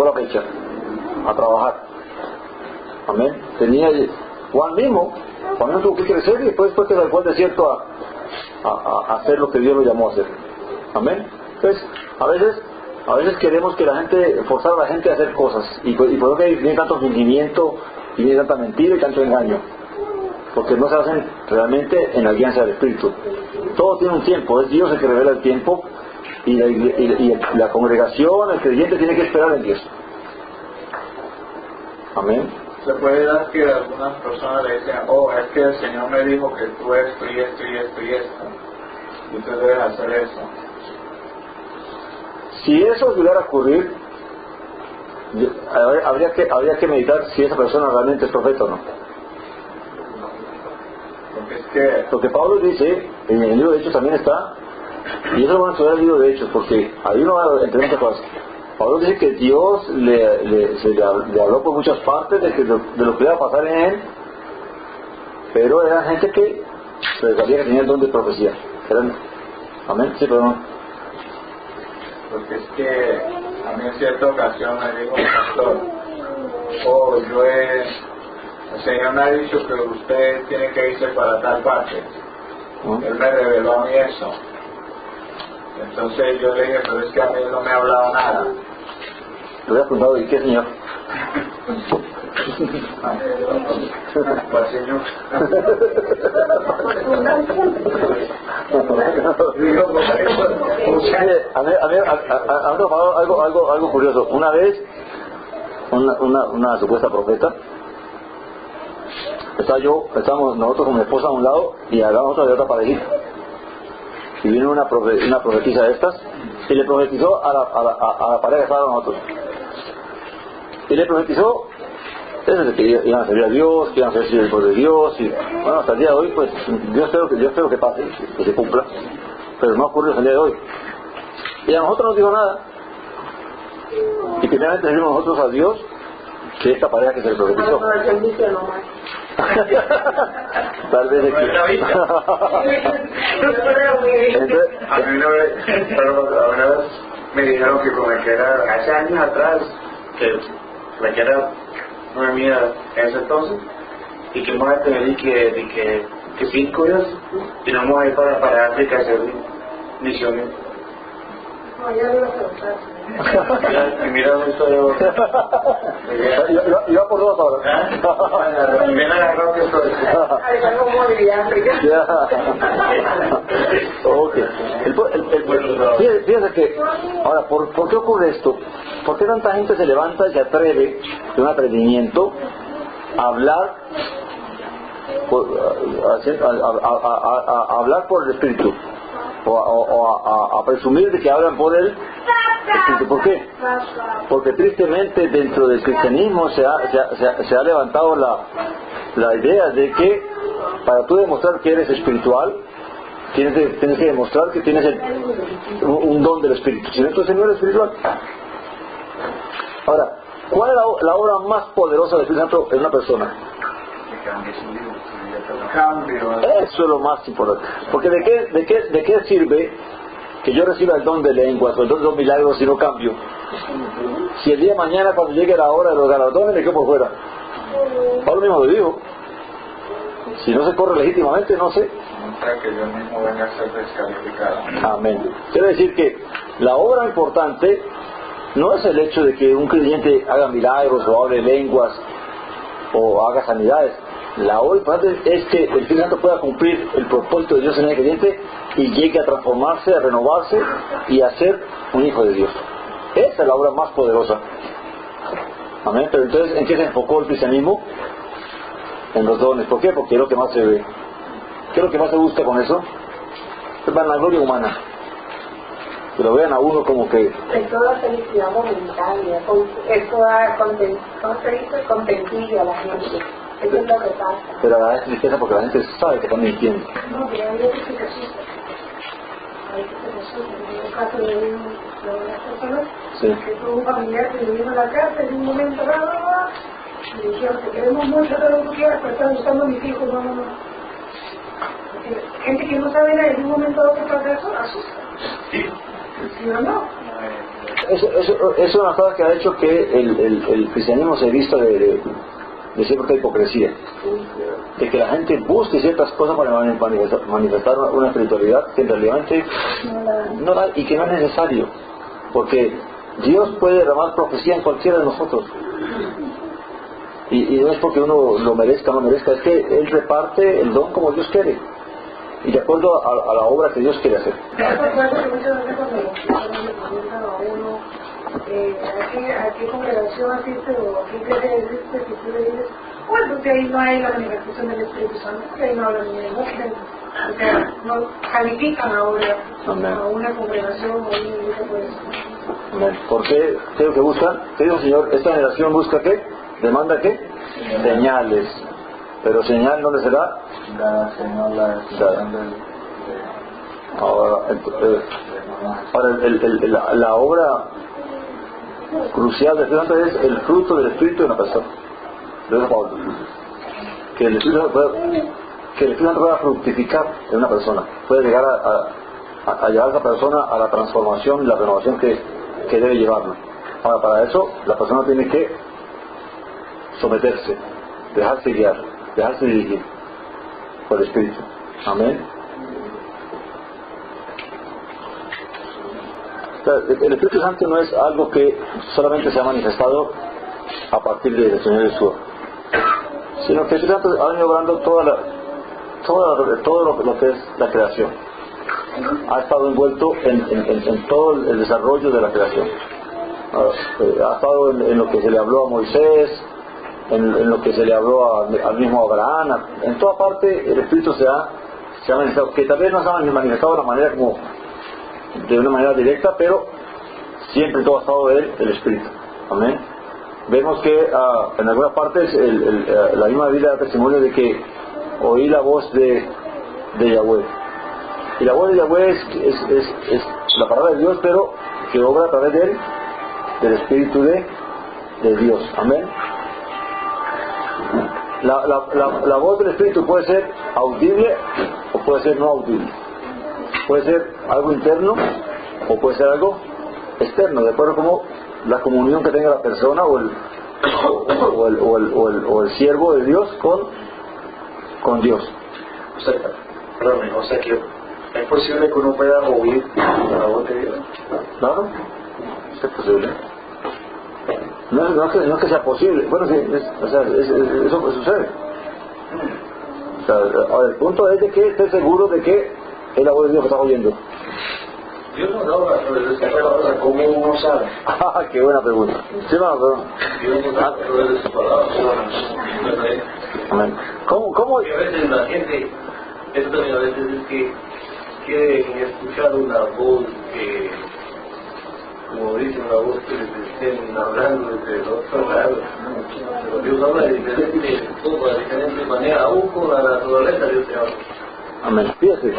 la fecha a trabajar. Amén. Juan mismo tuvo que crecer y después que fue al desierto a hacer lo que Dios lo llamó a hacer. Amén. Entonces, a veces queremos que forzar a la gente a hacer cosas y por eso que viene tanto fingimiento y viene tanta mentira y tanto engaño, porque no se hacen realmente en la guianza del Espíritu. Todo tiene un tiempo, es Dios el que revela el tiempo y la congregación, el creyente tiene que esperar en Dios. Amén. Se puede dar que algunas personas le dicen, es que el Señor me dijo que tú esto y esto y esto y esto, y usted debe hacer eso. Si eso llegara a ocurrir, habría que meditar si esa persona realmente es profeta o no. Porque Pablo dice, en el libro de Hechos también está, y eso lo van a estudiar el libro de Hechos, porque ahí uno va a entender muchas cosas. Pablo dice que Dios le habló por muchas partes de lo que iba a pasar en él, pero eran gente que se sabía que tenía el don de profecía. Amén. Sí, pero no. Porque es que a mí en cierta ocasión me dijo el pastor, el Señor me ha dicho que usted tiene que irse para tal parte. Él me reveló a mí eso. Entonces yo le dije, pero es que a mí no me ha hablado nada. Le había preguntado, ¿y qué, Señor? Pues, Señor. A mí me pasó algo curioso. Una vez, una supuesta profeta, estábamos nosotros con mi esposa a un lado y hablábamos de otra parejita. Y vino una profetisa de estas y le profetizó a la pareja que estaba con nosotros. Y le profetizó eso de que iban a servir a Dios, que iban a ser siervos de Dios, y bueno, hasta el día de hoy pues yo espero que pase, que se cumpla, pero no ocurrió hasta el día de hoy. Y a nosotros no nos dijo nada. Y primeramente servimos nosotros a Dios que esta pareja que se le profetizó. Tal vez a mí una vez me dijeron que con el que era hace años atrás, que la que era una mía en ese entonces, y que vamos a tener que 5 días y nos vamos a ir para África a hacer misiones. No, ya lo iba a preguntar. Y mira dónde estoy ahora. Yo por 2 horas. Mira la roca que estoy. Algo móvil de África. Fíjense que, ahora, ¿por qué ocurre esto? ¿Por qué tanta gente se levanta y se atreve de un atrevimiento a hablar por el Espíritu? O a presumir de que hablan por él. ¿Por qué? Porque tristemente dentro del cristianismo se ha levantado la idea de que para tú demostrar que eres espiritual tienes que demostrar que tienes un don del Espíritu, si no, entonces no eres espiritual. Ahora, ¿cuál es la obra más poderosa del Espíritu Santo en una persona? Eso es lo más importante, porque ¿de qué sirve que yo reciba el don de lenguas o el don de los milagros si no cambio? Si el día de mañana cuando llegue la hora de los galardones me quedo por fuera. Pablo mismo lo dijo, si no se corre legítimamente, no sé. sea que Dios mismo venga a ser descalificado. Amén. Quiere decir que la obra importante no es el hecho de que un creyente haga milagros o hable lenguas o haga sanidades. La obra importante es que el Espíritu Santo pueda cumplir el propósito de Dios en el creyente y llegue a transformarse, a renovarse y a ser un hijo de Dios. Esa es la obra más poderosa. Amén. Pero entonces, ¿en qué se enfocó el cristianismo? En los dones. ¿Por qué? Porque es lo que más se ve. ¿Qué es lo que más se busca con eso? Es vanagloria humana. Que lo vean a uno como que... Es toda felicidad momentánea, es toda contentillo a la gente. Eso es lo que pasa. Pero a la vez tristeza porque la gente sabe que están mintiendo. No, pero hay veces que se asusta. Hay que se asusta. En el caso de unas personas que tuvo un familiar que vino a la casa en un momento dado y dijeron que queremos mucho todo lo que quieras, pero están buscando a mis hijos, no. Porque gente que no sabe nada en un momento dado que pasa eso, asusta. ¿Sí o no? Eso es una cosa que ha hecho que el cristianismo se vista de cierta hipocresía, de que la gente busque ciertas cosas para manifestar una espiritualidad que en realidad no da y que no es necesario, porque Dios puede derramar profecía en cualquiera de nosotros y no es porque uno lo merezca o no merezca, es que Él reparte el don como Dios quiere y de acuerdo a la obra que Dios quiere hacer. ¿A qué congregación asiste o a qué iglesia asiste? Si tú le dices, bueno, porque ahí no hay la manifestación del Espíritu Santo, porque ahí no hablan ni de mujeres, o sea, no califican ahora a una congregación o a una iglesia por eso. Amén. ¿Por qué? ¿Qué es lo que buscan? ¿Qué dijo el Señor? Esta generación busca ¿qué? ¿Demanda qué? Señales. ¿Pero señal dónde será? La señal, Ahora, la obra crucial del Espíritu Santo es el fruto del Espíritu de una persona. Que el Espíritu Santo pueda fructificar en una persona, puede llegar a llevar a esa persona a la transformación y la renovación que debe llevarlo. Ahora, para eso la persona tiene que someterse, dejarse guiar, dejarse dirigir por el Espíritu. Amén. El Espíritu Santo no es algo que solamente se ha manifestado a partir del Señor Jesús, sino que el Espíritu Santo ha venido obrando todo lo que es la creación. Ha estado envuelto en todo el desarrollo de la creación. Ha estado en lo que se le habló a Moisés, en lo que se le habló al mismo Abraham. En toda parte el Espíritu se ha manifestado, que tal vez no se ha manifestado de una manera directa, pero siempre en todo ha estado el Espíritu. Amén. Vemos que en algunas partes la misma Biblia da testimonio de que oí la voz de Yahweh, y la voz de Yahweh es la palabra de Dios, pero que obra a través del Espíritu de Dios. Amén. La voz del Espíritu puede ser audible o puede ser no audible, puede ser algo interno o puede ser algo externo, de acuerdo como la comunión que tenga la persona o el siervo de Dios con Dios. O sea que es posible que uno pueda oír la voz de Dios. Claro, es posible. No es que sea posible. Bueno, sí, eso sucede. O sea, el punto es de que estés seguro de que es la voz de Dios que estás oyendo. Dios nos da una palabra, ¿cómo uno sabe? Qué buena pregunta. Sí, perdón. Dios nos da de su palabra. Amén. ¿Cómo? Y a veces la gente, eso también a veces es que quieren escuchar una voz que, como dicen, una voz que les estén hablando desde el otro lado. Pero Dios habla de diferente manera, aún con la naturaleza Dios te habla. Amén. Fíjate.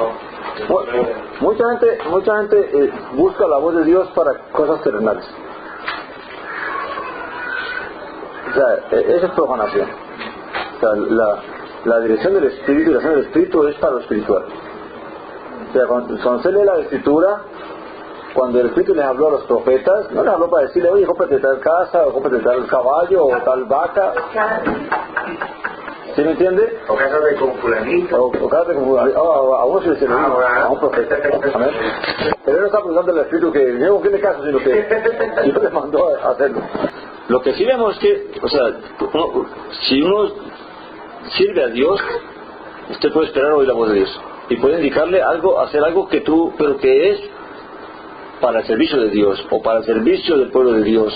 Mucha gente busca la voz de Dios para cosas terrenales. O sea, esa es profanación. O sea, la dirección del Espíritu y la acción del Espíritu es para lo espiritual. O sea, cuando se lee la Escritura, cuando el Espíritu les habló a los profetas, no les habló para decirle, oye, cómprate tal casa, o cómprate tal caballo, o tal vaca. ¿Sí me entiende? O cásate con fulanito. O cásate con fulanito. A uno se le dice a un profeta. Amén. Pero él no está preguntando al Espíritu que yo con quién le caso, sino que Dios le mandó a hacerlo. Lo que sí vemos es que, o sea, si uno sirve a Dios, usted puede esperar oír la voz de Dios. Y puede indicarle algo, hacer algo que tú, pero que es para el servicio de Dios, o para el servicio del pueblo de Dios.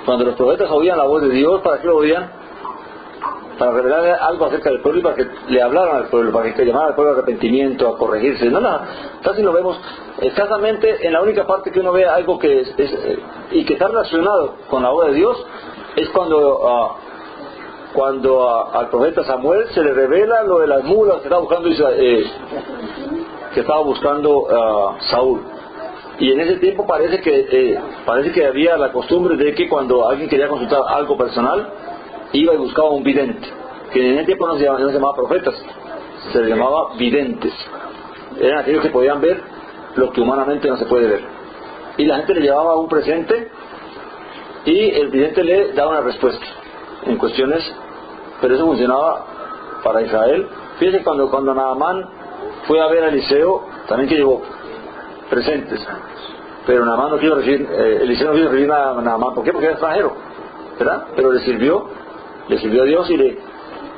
Cuando los profetas oían la voz de Dios, ¿para qué lo oían? Para revelarle algo acerca del pueblo y para que le hablaran al pueblo, para que llamaran al pueblo al arrepentimiento, a corregirse. No, casi lo vemos escasamente en la única parte que uno ve algo que es y que está relacionado con la voz de Dios, es cuando al profeta Samuel se le revela lo de las mulas que estaba buscando Saúl. Y en ese tiempo parece que había la costumbre de que cuando alguien quería consultar algo personal, iba y buscaba un vidente, que en ese tiempo no se llamaba profetas, se les llamaba videntes. Eran aquellos que podían ver lo que humanamente no se puede ver. Y la gente le llevaba un presente y el vidente le daba una respuesta en cuestiones, pero eso funcionaba para Israel. Fíjense cuando Naamán fue a ver a Eliseo, también que llevó presentes, pero Naamán no quiso recibir, Eliseo no quiso recibir a Naamán. ¿Por qué? Porque era extranjero, ¿verdad? Pero le sirvió a Dios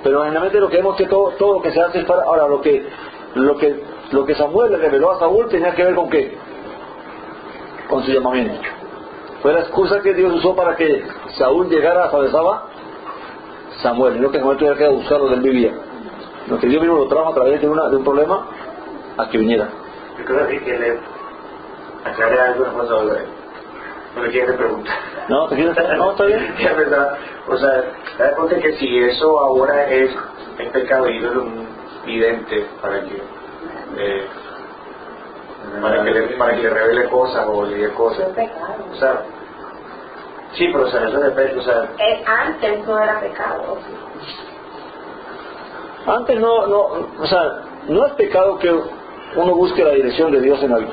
pero generalmente lo que vemos que todo lo que se hace es para. Ahora lo que Samuel le reveló a Saúl tenía que ver con qué, con su llamamiento. Fue la excusa que Dios usó para que Saúl llegara a donde estaba Samuel, y no que Samuel tuviera que buscar donde él vivía, lo que Dios mismo lo trajo a través de un problema a que viniera. Yo creo que le aclaré alguna cosa, no me quiere preguntar. No, está bien. Es verdad. O sea, te das cuenta que si eso ahora es pecado y no es un vidente para que le revele cosas o le diga cosas. O sea, sí, pero o sea, eso depende, o sea. Antes no era pecado. Antes no es pecado que uno busque la dirección de Dios en algo.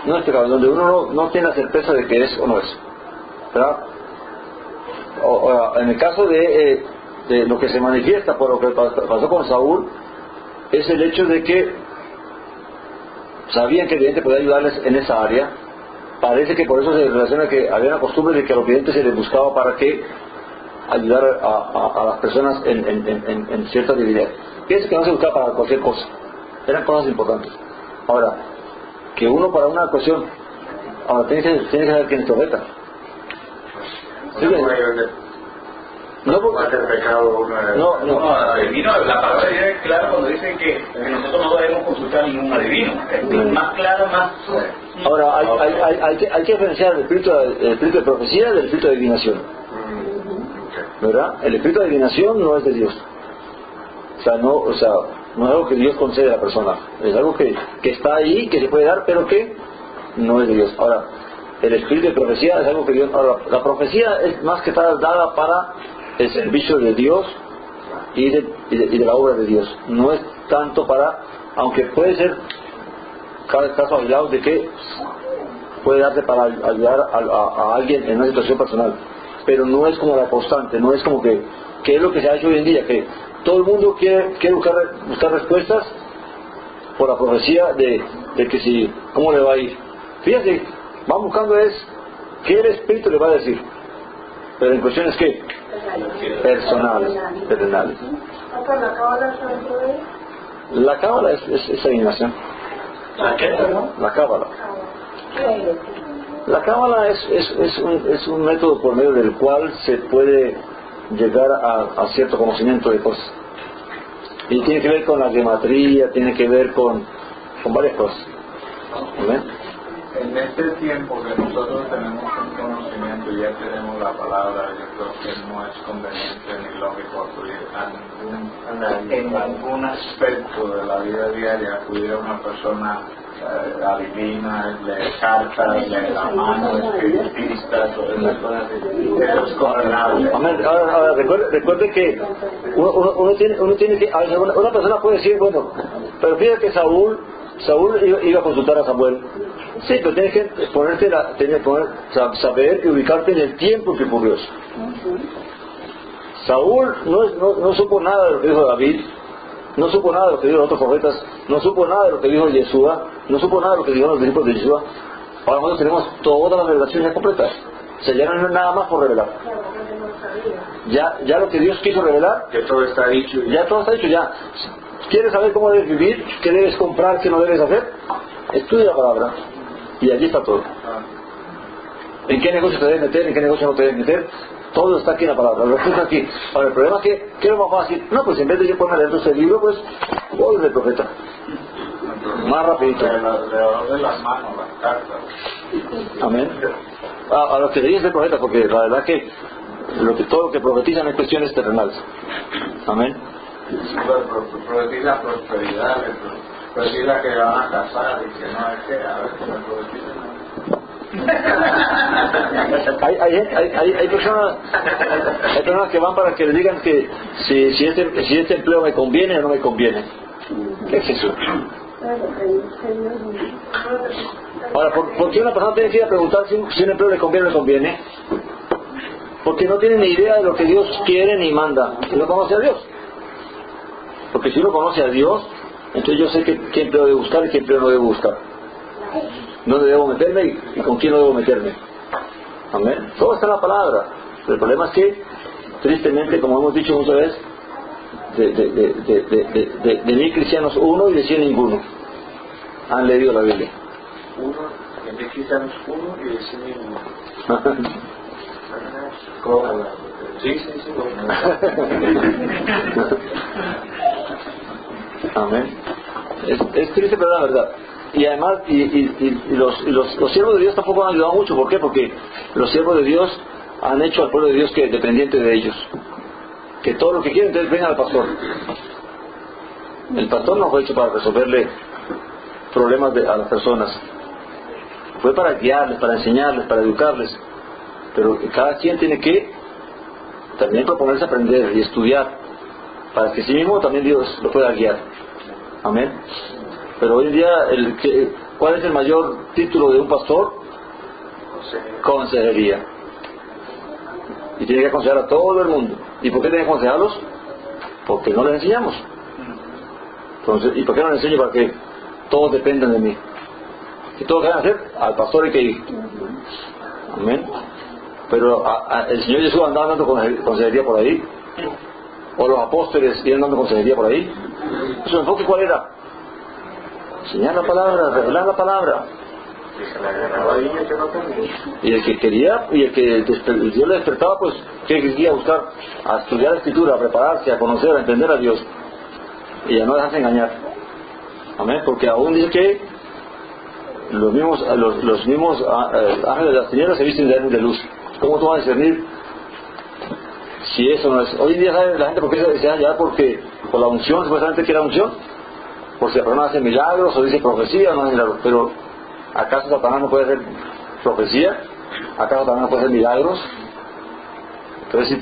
No es pecado, donde uno no tiene la certeza de que es o no es, ¿verdad? En el caso de lo que se manifiesta por lo que pasó con Saúl, es el hecho de que sabían que el vidente podía ayudarles en esa área. Parece que por eso se relaciona que había una costumbre de que a los videntes se les buscaba para que ayudar a las personas en ciertas debilidades. Fíjense que no se buscaba para cualquier cosa, eran cosas importantes. Ahora, que uno para una cuestión, ahora tiene que saber quién es profeta. ¿Sí? No, adivino, la palabra de Dios es clara cuando dicen que nosotros no debemos consultar a ningún adivino. Es más claro, más. Ahora, hay que diferenciar el espíritu de profecía del espíritu de adivinación, ¿verdad? El espíritu de adivinación no es de Dios. No es algo que Dios concede a la persona, es algo que está ahí, que se puede dar, pero que no es de Dios. Ahora, el espíritu de profecía es algo que Dios. Ahora, la profecía es más que estar dada para el servicio de Dios y de la obra de Dios. No es tanto para, aunque puede ser cada caso aislado de que puede darse para ayudar a alguien en una situación personal, pero no es como la constante, no es como que es lo que se ha hecho hoy en día, que todo el mundo quiere buscar respuestas por la profecía de que si, ¿cómo le va a ir? Fíjate, van buscando qué el Espíritu le va a decir, pero en cuestiones que personales, terrenales. La cábala es adivinación. La cábala. La cábala es un método por medio del cual se puede llegar a cierto conocimiento de cosas. Y tiene que ver con la gematría, tiene que ver con varias cosas. ¿Amén? En este tiempo que nosotros tenemos un conocimiento, ya tenemos la palabra, yo creo que no es conveniente ni lógico acudir en algún aspecto de la vida diaria, acudir a una persona adivina, leer cartas, leer la mano, escribir pistas, o esas cosas de los coronados. Ahora, recuerde que uno tiene que, una persona puede decir, bueno, pero fíjate que Saúl iba a consultar a Samuel. Sí, pero tienes que saber y ubicarte en el tiempo que ocurrió eso. Saúl no supo nada de lo que dijo David, no supo nada de lo que dijo los otros profetas, no supo nada de lo que dijo Yeshua, no supo nada de lo que dijeron los discípulos de Yeshua. Ahora nosotros tenemos todas las revelaciones ya completas. O sea, ya no hay nada más por revelar. Ya lo que Dios quiso revelar, Que todo está dicho. ya todo está dicho. Ya. ¿Quieres saber cómo debes vivir? ¿Qué debes comprar? ¿Qué no debes hacer? Estudia la palabra. Y allí está todo. ¿En qué negocio te debes meter? ¿En qué negocio no te debes meter? Todo está aquí en la palabra. Lo está aquí. Ahora, el problema es que, ¿qué es lo más fácil? No, pues en vez de yo ponerme dentro de ese libro, pues voy del profeta. Más rapidito. Alrededor de las manos, las cartas. Amén. A lo que le dice el profeta, porque la verdad que todo lo que profetizan es cuestiones terrenales. Amén. Profetiza prosperidad, profetiza que van a casar y que no es que a ver cómo hay personas que van para que le digan que si este empleo me conviene o no me conviene. ¿Qué es eso? Ahora, ¿por qué una persona tiene que ir a preguntar si un empleo le conviene o no le conviene? Porque no tiene ni idea de lo que Dios quiere ni manda, y no conoce a Dios. Porque si uno conoce a Dios, entonces yo sé qué empleo debo buscar y qué empleo no debo buscar, dónde debo meterme y con quién no debo meterme. Amén. Todo está en la palabra. El problema es que, tristemente, como hemos dicho muchas veces, de 1000 cristianos uno y de 100 ninguno han leído la Biblia. De 1000 cristianos uno y de 100 ninguno. Sí. Amén. Es triste, pero la verdad. Y además, los siervos de Dios tampoco han ayudado mucho. ¿Por qué? Porque los siervos de Dios han hecho al pueblo de Dios que dependiente de ellos. Que todo lo que quieren, entonces vengan al pastor. El pastor no fue hecho para resolverle problemas a las personas. Fue para guiarles, para enseñarles, para educarles. Pero cada quien tiene que también proponerse aprender y estudiar, para que sí mismo también Dios lo pueda guiar. Amén. Pero hoy en día, ¿cuál es el mayor título de un pastor? Consejería. Y tiene que aconsejar a todo el mundo. ¿Y por qué tiene que aconsejarlos? Porque no les enseñamos. Entonces, ¿y por qué no les enseño? Para que todos dependan de mí. ¿Y todo lo que van a hacer? Al pastor hay que ir. Amén. Pero el Señor Jesús andaba dando consejería por ahí, o los apóstoles iban dando consejería por ahí. ¿Su enfoque cuál era? Enseñar la palabra, revelar la palabra. Y el que quería, y el que Dios le despertaba, pues ¿qué quería buscar? A estudiar la Escritura, a prepararse, a conocer, a entender a Dios, y a no dejarse engañar. Amén. Porque aún dice que los mismos ángeles de las tinieblas se visten de ángeles de luz. ¿Cómo tú vas a discernir si eso no es? Hoy en día ¿sabe la gente por qué se deja llevar? Porque por la unción, supuestamente que era unción, por si la persona hace milagros o dice profecía o no hace milagros. Pero ¿acaso Satanás no puede hacer profecía? ¿Acaso Satanás no puede hacer milagros? Entonces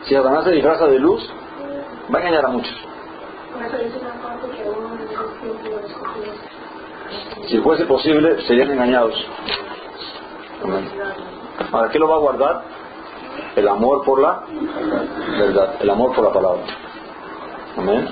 si Satanás se disfraza de luz, va a engañar a muchos. Si fuese posible, serían engañados. Amén. ¿Para qué lo va a guardar? El amor por la verdad, el amor por la palabra. Amén.